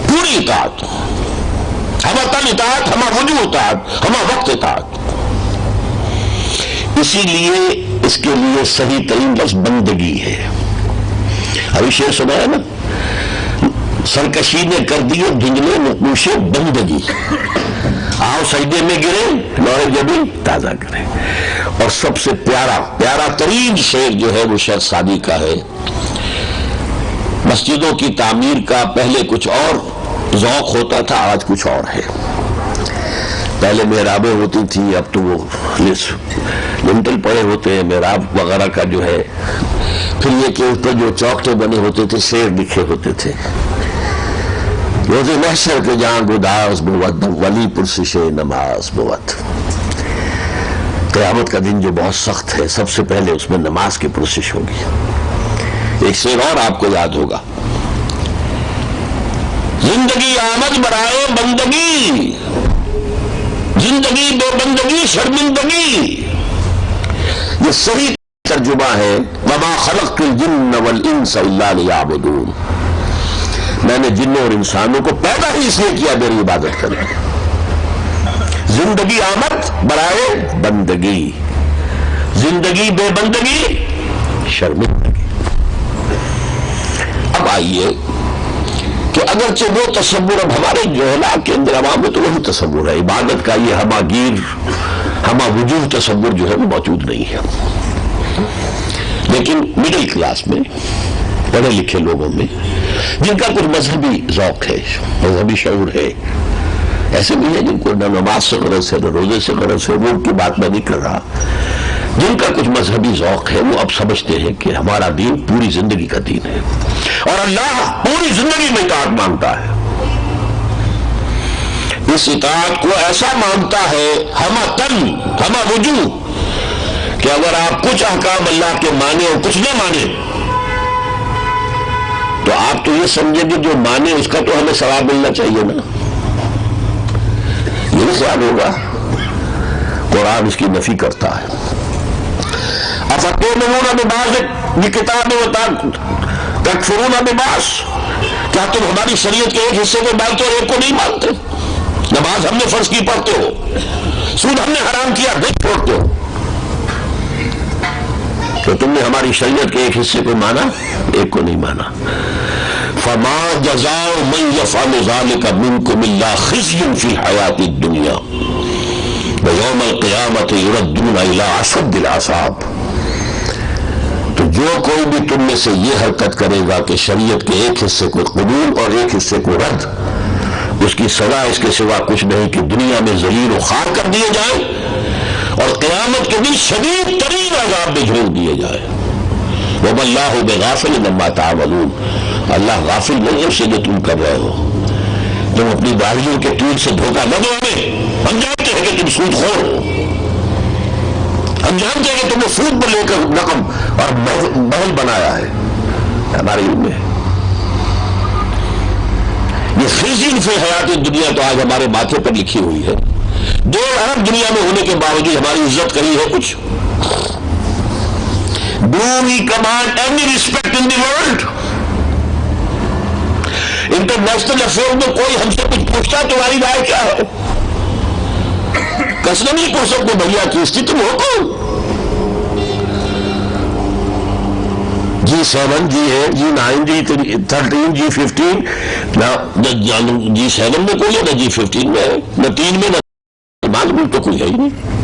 پوری اطاعت، ہمہ تن اطاعت، ہمہ وجوہ اطاعت، ہمہ وقت اطاعت. اسی لیے اس کے لیے صحیح ترین لفظ بندگی ہے. ابھی شعر سنا ہے نا، سرکشی نے کر دیے دھندلے نقوش بندگی، آؤ سجدے میں گرے لوح جبین تازہ کرے. اور سب سے پیارا ترین شعر جو ہے وہ شیخ سعدی کا ہے. مسجدوں کی تعمیر کا پہلے کچھ اور ذوق ہوتا تھا، آج کچھ اور ہے. پہلے محرابیں ہوتی تھی، اب تو وہ لنٹل پڑے ہوتے ہیں محراب وغیرہ کا جو ہے. پھر یہ کہ اس پر جو چوکٹے بنے ہوتے تھے شعر لکھے ہوتے تھے. روز محشر کے جہاں گداز بود ولی پرسش نماز بود. قیامت کا دن جو بہت سخت ہے، سب سے پہلے اس میں نماز کی پرسش ہوگی. ایک شعر اور آپ کو یاد ہوگا، زندگی آمد برائے بندگی، زندگی بے بندگی شرمندگی. یہ صحیح ترجمہ ہے وما خلقت الجن والانس الا لیعبدون. میں نے جنوں اور انسانوں کو پیدا ہی اس لیے کیا میری عبادت کریں. زندگی آمد برائے بندگی، زندگی بے بندگی شرمندگی. اب آئیے کہ اگرچہ وہ تصور اب ہمارے جوہلا کے اندر عوام میں تو وہی تصور ہے، عبادت کا یہ ہمہ گیر ہمہ وجوہ تصور جو ہے وہ موجود نہیں ہے. لیکن مڈل کلاس میں، پڑھے لکھے لوگوں میں جن کا کچھ مذہبی ذوق ہے، مذہبی شعور ہے، ایسے بھی ہیں جن کو نہ نماز سے غرض ہے نہ روزے سے غرض ہے، وہ ان کی بات میں نہیں کر رہا. جن کا کچھ مذہبی ذوق ہے وہ اب سمجھتے ہیں کہ ہمارا دین پوری زندگی کا دین ہے اور اللہ پوری زندگی میں اطاعت مانگتا ہے. اس اطاعت کو ایسا مانگتا ہے ہمہ تن ہمہ وجوہ کہ اگر آپ کچھ احکام اللہ کے مانے اور کچھ نہ مانے تو آپ تو یہ سمجھیں گے جو مانے اس کا تو ہمیں ثواب ملنا چاہیے نا. یہ خیال ہوگا. قرآن اس کی نفی کرتا ہے. افتؤمنون ببعض الکتاب وتکفرون ببعض. کیا تم ہماری شریعت کے ایک حصے کو مانتے اور ایک کو نہیں مانتے؟ نماز ہم نے فرض کی پڑھتے ہو، سود ہم نے حرام کیا نہیں چھوڑتے ہو، تو تم نے ہماری شریعت کے ایک حصے کو مانا ایک کو نہیں مانا۔ فما جزاء من يفعل ذلك منكم الا خزي في الحياة الدنيا ويوم القيامة يردون الى اشد العذاب۔ تو جو کوئی بھی تم میں سے یہ حرکت کرے گا کہ شریعت کے ایک حصے کو قبول اور ایک حصے کو رد، اس کی سزا اس کے سوا کچھ نہیں کہ دنیا میں ذلیل و خوار کر دیے جائیں اور قیامت کے دن شدید ترین عذاب میں جھونک دیے جائیں۔ وَمَا اللَّهُ بِغَافِلٍ عَمَّا تَعْمَلُونَ، اللہ غافل نہیں ہے اس سے جو تم کر رہے ہو۔ تم اپنی داڑھیوں کے تیر سے دھوکہ نہ دو ہمیں، ہم جانتے ہیں کہ تم سود خور ہو، ہم جانتے ہیں کہ تم نے سود پر لے کر رقم اور محل بنایا ہے ہمارے علم میں۔ یہ خزي فی الحیات دنیا تو آج ہمارے ماتھے پر لکھی ہوئی ہے۔ 2 ارب دنیا میں ہونے کے باوجود ہماری عزت کری ہے کچھ؟ Do we command any respect in the world؟ International affair میں کوئی ہم سے کچھ پوچھتا تمہاری رائے کیا ہے؟ کسنا نہیں پوچھ سکتے بھیا کیسٹی تم ہو کون؟ G7 G8 G9 G13 G15 نہ G7 میں کوئی ہے نہ G15 میں ہے نہ 3 میں نہ معلوم تو کوئی ہے ہی نہیں۔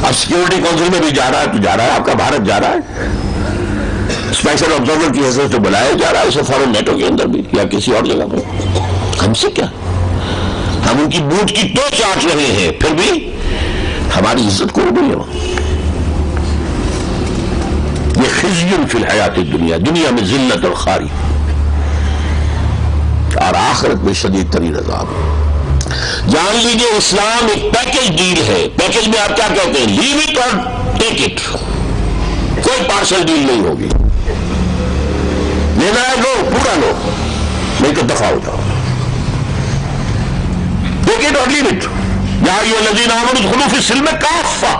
اب سیکورٹی کونسل میں بھی جا رہا ہے تو جا رہا ہے، آپ کا بھارت جا رہا ہے، اسپیشل آبزرور کی حیثیت سے بلایا جا رہا ہے اسے فوراً نیٹو کے اندر بھی یا کسی اور جگہ پر۔ ہم سے کیا؟ ہم ان کی بوٹ کی تو چاٹ رہے ہیں، پھر بھی ہماری عزت کو نہیں ہے۔ یہ خزي فی الحیات الدنیا، دنیا میں ذلت اور خواری اور آخرت میں شدید ترین عذاب۔ جان لیجیے اسلام ایک پیکج ڈیل ہے۔ پیکج میں آپ کیا کہتے ہیں؟ لیو اٹ اور ٹیک اٹ، کوئی پارشل ڈیل نہیں ہوگی۔ لینا ہے لو، پورا لو، نہیں تو دفع ہو جاؤ۔ ٹیک اٹ اور لیو اٹ۔ یا ایھا الذین آمنوا ادخلوا فی السلم کافہ،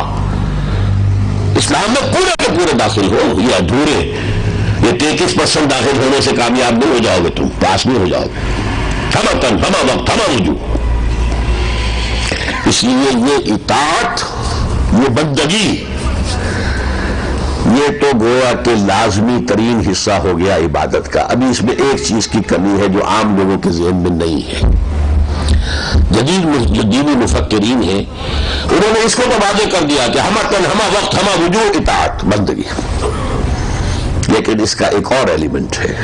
اسلام میں پورے کے پورے داخل ہو۔ یہ ادھورے، یہ 33% داخل ہونے سے کامیاب نہیں ہو جاؤ گے، تم پاس نہیں ہو جاؤ گے۔ ہمہ تن ہمہ وقت ہمہ رجوع۔ اس لیے یہ اطاعت، یہ بندگی، یہ تو گویا کہ لازمی ترین حصہ ہو گیا عبادت کا۔ ابھی اس میں ایک چیز کی کمی ہے جو عام لوگوں کے ذہن میں نہیں ہے۔ جدید جو دینی مفکرین ہیں انہوں نے اس کو تو واضح کر دیا کہ ہمہ تن ہمہ وقت ہمہ رجوع اطاعت بندگی، لیکن اس کا ایک اور ایلیمنٹ ہے۔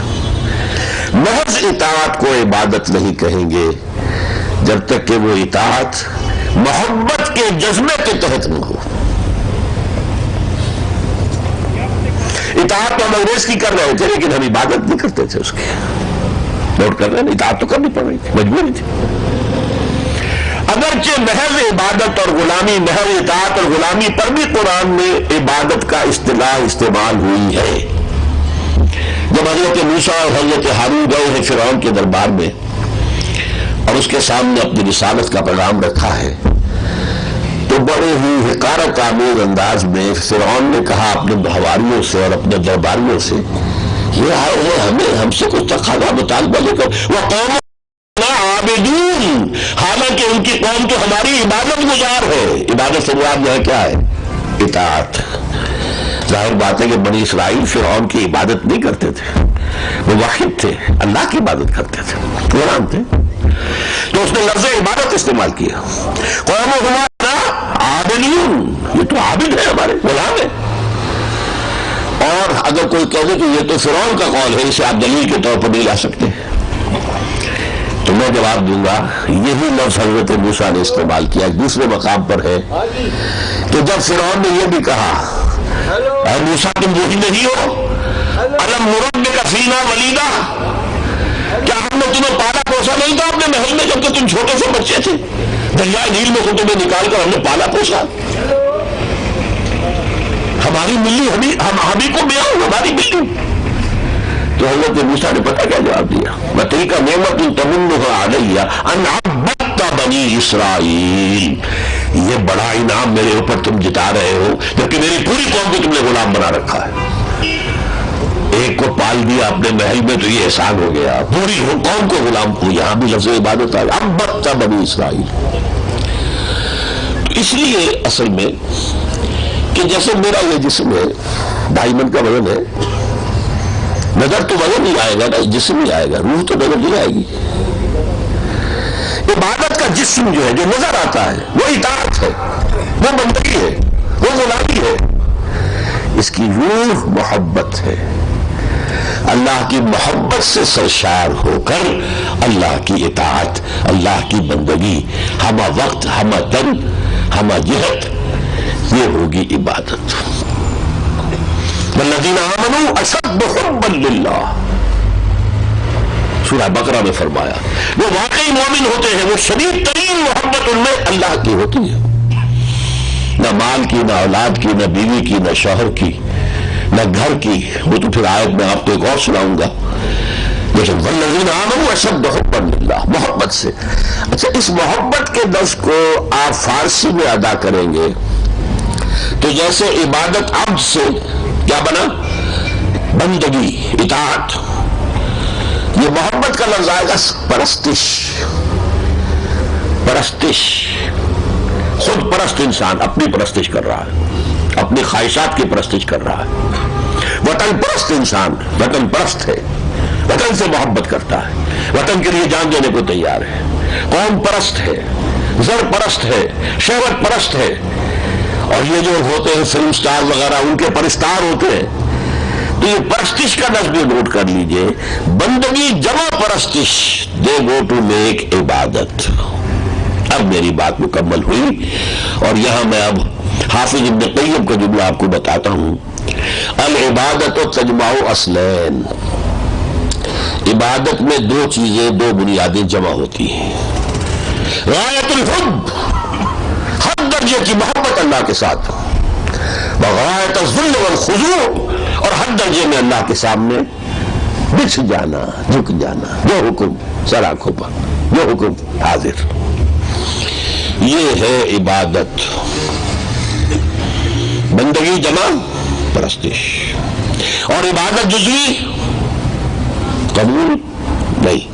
محض اطاعت کو عبادت نہیں کہیں گے جب تک کہ وہ اطاعت محبت کے جذبے کے تحت نہ ہو۔ اطاعت تو ہم انگریز کی کر رہے تھے لیکن ہم عبادت نہیں کرتے تھے اس کی۔ نوٹ کر رہے ہیں، اطاعت تو کرنی پڑ رہی تھی، مجبوری تھی۔ اگرچہ محض عبادت اور غلامی، محض اطاعت اور غلامی پر بھی قرآن میں عبادت کا اصطلاح استعمال ہوئی ہے۔ جب حضرت موسیٰ اور حضرت ہارون گئے ہیں فرعون کے دربار میں اور اس کے سامنے اپنی رسالت کا پیغام رکھا ہے تو بڑے ہی حقارت آمیز انداز میں فرعون نے کہا اپنے حواریوں سے اور اپنے درباریوں سے، یہ آئے ہیں ہمیں ہم سے کچھ تقاضا مطالبہ لے کر، وہ قوم عابدون، حالانکہ ان کی قوم تو ہماری عبادت گزار ہے۔ عبادت سے مراد یہاں کیا ہے؟ اطاعت۔ ظاہر بات ہے کہ بنی اسرائیل فرعون کی عبادت نہیں کرتے تھے، وہ واحد تھے، اللہ کی عبادت کرتے تھے، غلام تھے، تو اس نے لفظ عبادت استعمال کیا۔ قوم ہمارا عابدون، یہ تو عابد ہے، ہمارے غلام ہے۔ اور اگر کوئی کہہ دے کہ یہ تو فرعون کا قول ہے، اسے آپ دلیل کے طور پر نہیں لا سکتے، تو میں جواب دوں گا یہی لفظ حضرت موسیٰ نے استعمال کیا۔ دوسرے مقام پر ہے کہ جب فرعون نے یہ بھی کہا اے موسیٰ تم وہی نہیں ہو، الم نربک فینا ولیدا، کیا ہم نے تمہیں پالا پوسا نہیں تھا اپنے محل میں جب کہ تم چھوٹے سے بچے تھے؟ دریائے نیل میں سے تمہیں نکال کر ہم نے پالا پوسا، ہماری ملی ہمیں کو بیاں ہماری ملی۔ تو حضرت موسیٰ نے پتہ کیا جواب دیا؟ وَتِلْكَ نِعْمَةٌ تَمُنُّهَا عَلَيَّ أَنْ عَبَّدتَ بَنِي إِسْرَائِيل، یہ بڑا انعام میرے اوپر تم جتا رہے ہو جبکہ میری پوری قوم کو تم نے غلام بنا رکھا ہے۔ ایک کو پال دیا اپنے محل میں تو یہ احسان ہو گیا، پوری قوم کو غلام کو، یہاں بھی لفظ عبادت آیا، عبدت بنی اسرائیل۔ اس لیے اصل میں کہ جیسے میرا یہ جسم ہے 2.5 من کا وزن ہے، نظر تو وزن نہیں آئے گا نا، جسم ہی آئے گا، روح تو نظر نہیں آئے گی۔ عبادت کا جسم جو ہے، جو نظر آتا ہے، وہ اطاعت ہے، وہ بندگی ہے، وہ غلامی ہے۔ اس کی روح محبت ہے، اللہ کی محبت سے سرشار ہو کر اللہ کی اطاعت، اللہ کی بندگی، ہمہ وقت، ہمہ تن، ہمہ جہت، یہ ہوگی عبادت۔ والذین آمنوا اشد حبا للہ، سورہ بقرہ میں فرمایا وہ واقعی مومن ہوتے ہیں، وہ شدید ترین محبت ان میں اللہ کی ہوتی ہے، نہ مال کی، نہ اولاد کی، نہ بیوی کی، نہ شوہر کی، نہ گھر کی، وہ تو پھر آیت میں آپ کو ایک اور سناؤں گا، لیکن والذین آمنوا اشد حبا للہ، محبت سے۔ اچھا، اس محبت کے لفظ کو آپ فارسی میں ادا کریں گے تو جیسے عبادت عبد سے کیا بنا؟ بندگی، اطاعت۔ یہ محبت کا لفظ آئے گا پرستش، پرستش، خود پرست انسان اپنی پرستش کر رہا ہے، اپنی خواہشات کی پرستش کر رہا ہے۔ وطن پرست انسان وطن پرست ہے، وطن سے محبت کرتا ہے، وطن کے لیے جان دینے کو تیار ہے۔ قوم پرست ہے، زر پرست ہے، شہوت پرست ہے، اور یہ جو ہوتے ہیں فلم سٹار وغیرہ، ان کے پرستار ہوتے ہیں۔ تو یہ پرستش کا لفظ بھی نوٹ کر لیجئے، بندگی جمع پرستش، دے گو ٹو میک عبادت۔ اب میری بات مکمل ہوئی، اور یہاں میں اب حافظ ابن قیم کا جملہ آپ کو بتاتا ہوں۔ العبادت تجمع اصلین، عبادت میں 2 چیزیں، 2 بنیادیں جمع ہوتی ہیں۔ غایت الحب، حد درجے کی محبت اللہ کے ساتھ، وغایت الذل والخضوع، اور حد درجے میں اللہ کے سامنے بچھ جانا، جھک جانا، جو حکم سر آنکھوں پر، جو حکم حاضر۔ یہ ہے عبادت، بندگی جمع پرستش۔ اور عبادت جزوی قبول نہیں،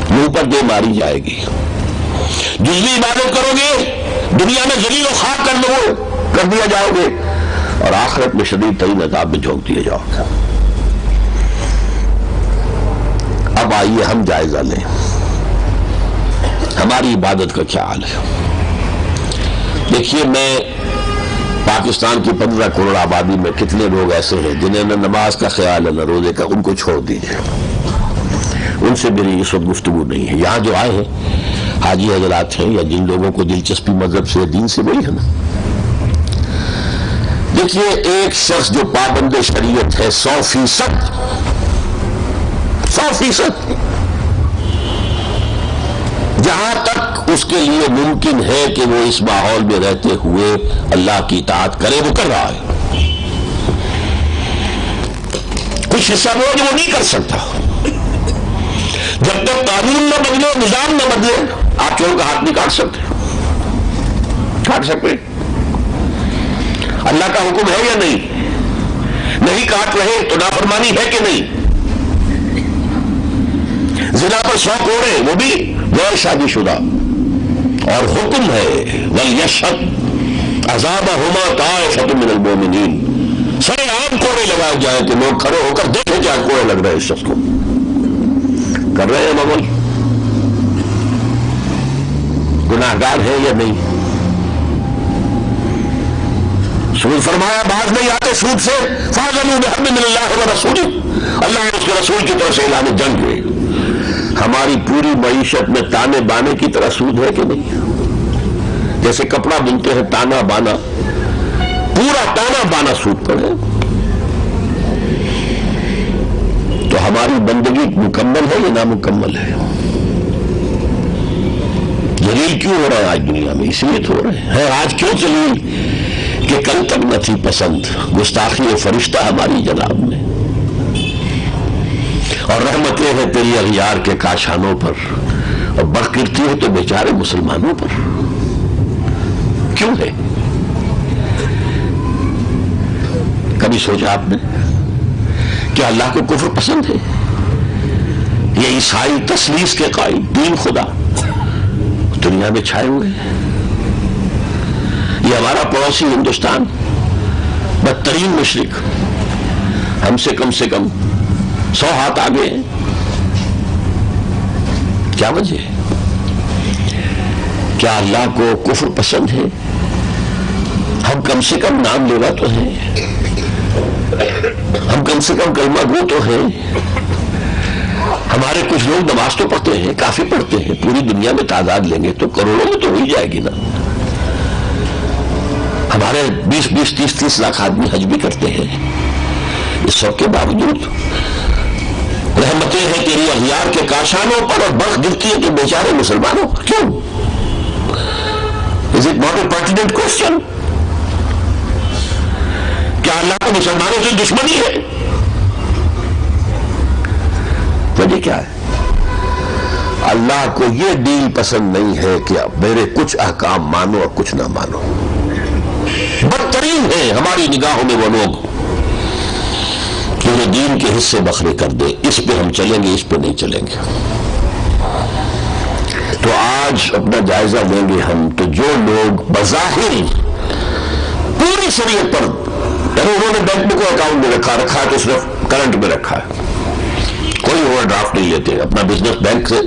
منہ پر دے ماری جائے گی۔ جزوی عبادت کرو گے، دنیا میں ذلیل و خاک کر دیا جاؤ گے، اور آخرت میں شدید ترین عذاب میں جھونک دیا جاؤ گے۔ اب آئیے ہم جائزہ لیں ہماری عبادت کا کیا حال ہے۔ دیکھیے، میں پاکستان کی 15 کروڑ آبادی میں کتنے لوگ ایسے ہیں جنہیں نہ نماز کا خیال ہے نہ روزے کا، ان کو چھوڑ دیجیے، ان سے میری اس وقت گفتگو نہیں ہے۔ یہاں جو آئے ہیں حاجی حضرات ہیں یا جن لوگوں کو دلچسپی مذہب سے دین سے وہی ہے نا۔ دیکھیے، ایک شخص جو پابند شریعت ہے 100%، جہاں تک اس کے لیے ممکن ہے کہ وہ اس ماحول میں رہتے ہوئے اللہ کی اطاعت کرے، وہ کر رہا ہے۔ کچھ حصہ وہ جو وہ نہیں کر سکتا، جب تک قانون نہ بدلے، نظام نہ بدلے، آپ چور کا ہاتھ نہیں کاٹ سکتے، کاٹ سکتے؟ اللہ کا حکم ہے یا نہیں کاٹ رہے تو نافرمانی ہے کہ نہیں؟ زنا پر 100 کوڑے، وہ بھی غیر شادی شدہ، اور حکم ہے وَلْيَشْهَدْ عَذَابَهُمَا طَائِفَةٌ مِّنَ الْمُؤْمِنِينَ، سرے عام کوڑے لگائے جائیں کہ لوگ کھڑے ہو کر دیکھیں کیا کوڑے لگ رہے ہیں اس شخص کو، کر رہے ہیں عمل، گناہگار ہے یا نہیں؟ سود فرمایا باز نہیں آتے سود سے، فَاعْلَمُوا بِحَرْبٍ مِّنَ اللَّهِ وَرَسُولِهِ، اللہ اور اس کے رسول کی طرف سے اعلان جنگ ہے۔ ہماری پوری معیشت میں تانے بانے کی طرح سود ہے کہ نہیں؟ جیسے کپڑا بنتے ہیں تانا بانا، پورا تانا بانا سود پر ہے۔ تو ہماری بندگی مکمل ہے یا نامکمل ہے؟ ذلیل کیوں ہو رہا ہے آج دنیا میں؟ اس لیے تو ہو رہے ہیں۔ آج کیوں ذلیل؟ کہ کل تک نہ تھی پسند گستاخی فرشتہ ہماری جناب میں، اور رحمتیں ہیں تیری اغیار کے کاشانوں پر، اور برکرتی ہے تو بیچارے مسلمانوں پر۔ کیوں ہے؟ کبھی سوچا آپ نے کیا اللہ کو کفر پسند ہے؟ یہ عیسائی تثلیث کے قائل، تین خدا دنیا میں چھائے ہوئے ہیں. یہ ہمارا پڑوسی ہندوستان بدترین مشرک، ہم سے کم 100 ہاتھ آگے ہیں. کیا وجہ ہے؟ کیا اللہ کو کفر پسند ہے؟ ہم کم سے کم نام لیوا تو ہیں، ہم کم سے کم کلمہ گو تو ہیں، ہمارے کچھ لوگ نماز تو پڑھتے ہیں، کافی پڑھتے ہیں. پوری دنیا میں تعداد لیں گے تو کروڑوں میں تو ہو ہی جائے گی نا. ہمارے 20-30 لاکھ آدمی حج بھی کرتے ہیں. اس سب کے باوجود رحمتیں ہیں تیری اغیار کے کاشانوں پر اور برف گرتی ہے کہ بیچارے مسلمانوں پر. کیوں؟ Is it not a pertinent question؟ کیا اللہ کو مسلمانوں سے دشمنی ہے؟ وجہ کیا ہے؟ اللہ کو یہ ڈیل پسند نہیں ہے کہ میرے کچھ احکام مانو اور کچھ نہ مانو. بدترین ہے ہماری نگاہوں میں وہ لوگ کہ وہ دین کے حصے بکھرے کر دے، اس پہ ہم چلیں گے، اس پہ نہیں چلیں گے. تو آج اپنا جائزہ لیں گے ہم. تو جو لوگ بظاہر پوری شریعت پر، انہوں نے بینک میں کوئی اکاؤنٹ میں رکھا ہے تو صرف کرنٹ میں رکھا ہے، کوئی اوور ڈرافٹ نہیں لیتے، اپنا بزنس بینک سے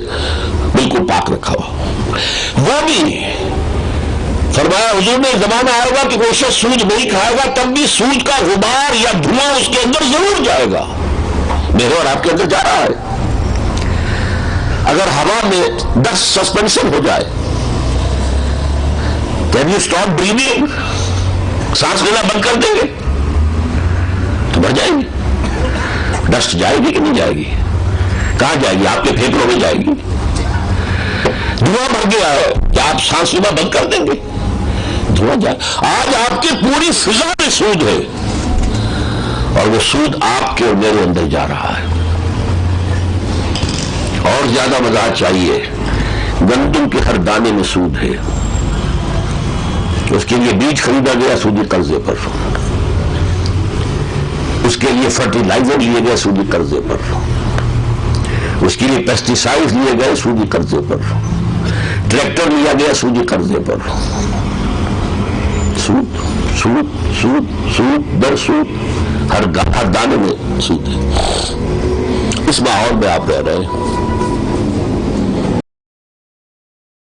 بالکل پاک رکھا ہوا، وہ بھی فرمایا حضور نے زمانہ آئے گا کہ وہ شخص سود نہیں کھائے گا تب بھی سود کا غبار یا دھواں اس کے اندر ضرور جائے گا. میرے اور آپ کے اندر جا رہا ہے. اگر ہوا میں 10 سسپینشن ہو جائے، کین یو اسٹاپ بریدنگ؟ سانس لینا بند کر دیں گے تو مر جائیں گے. ڈسٹ جائے گی کہ نہیں جائے گی؟ کہاں جائے گی؟ آپ کے پھیپھڑوں میں جائے گی. دھواں بھر گیا ہے، کیا آپ سانس لینا بند کر دیں گے؟ دھواں جائے. آج آپ کی پوری فضا میں سود ہے اور وہ سود آپ کے اور میرے اندر جا رہا ہے. اور زیادہ وضاحت چاہیے. گندم کے ہر دانے میں سود ہے. اس کے لیے بیج خریدا گیا سودی قرضے پر، اس کے لیے فرٹیلائزر لیے گئے سودی قرضے پر، اس کے لیے پیسٹیسائڈ لیے گئے سودی قرضے پر، ٹریکٹر لیا گیا سودی قرضے پر. سود سود سود سود در سود، ہر دانے میں سود ہے. اس ماحول میں آپ رہ رہے ہیں.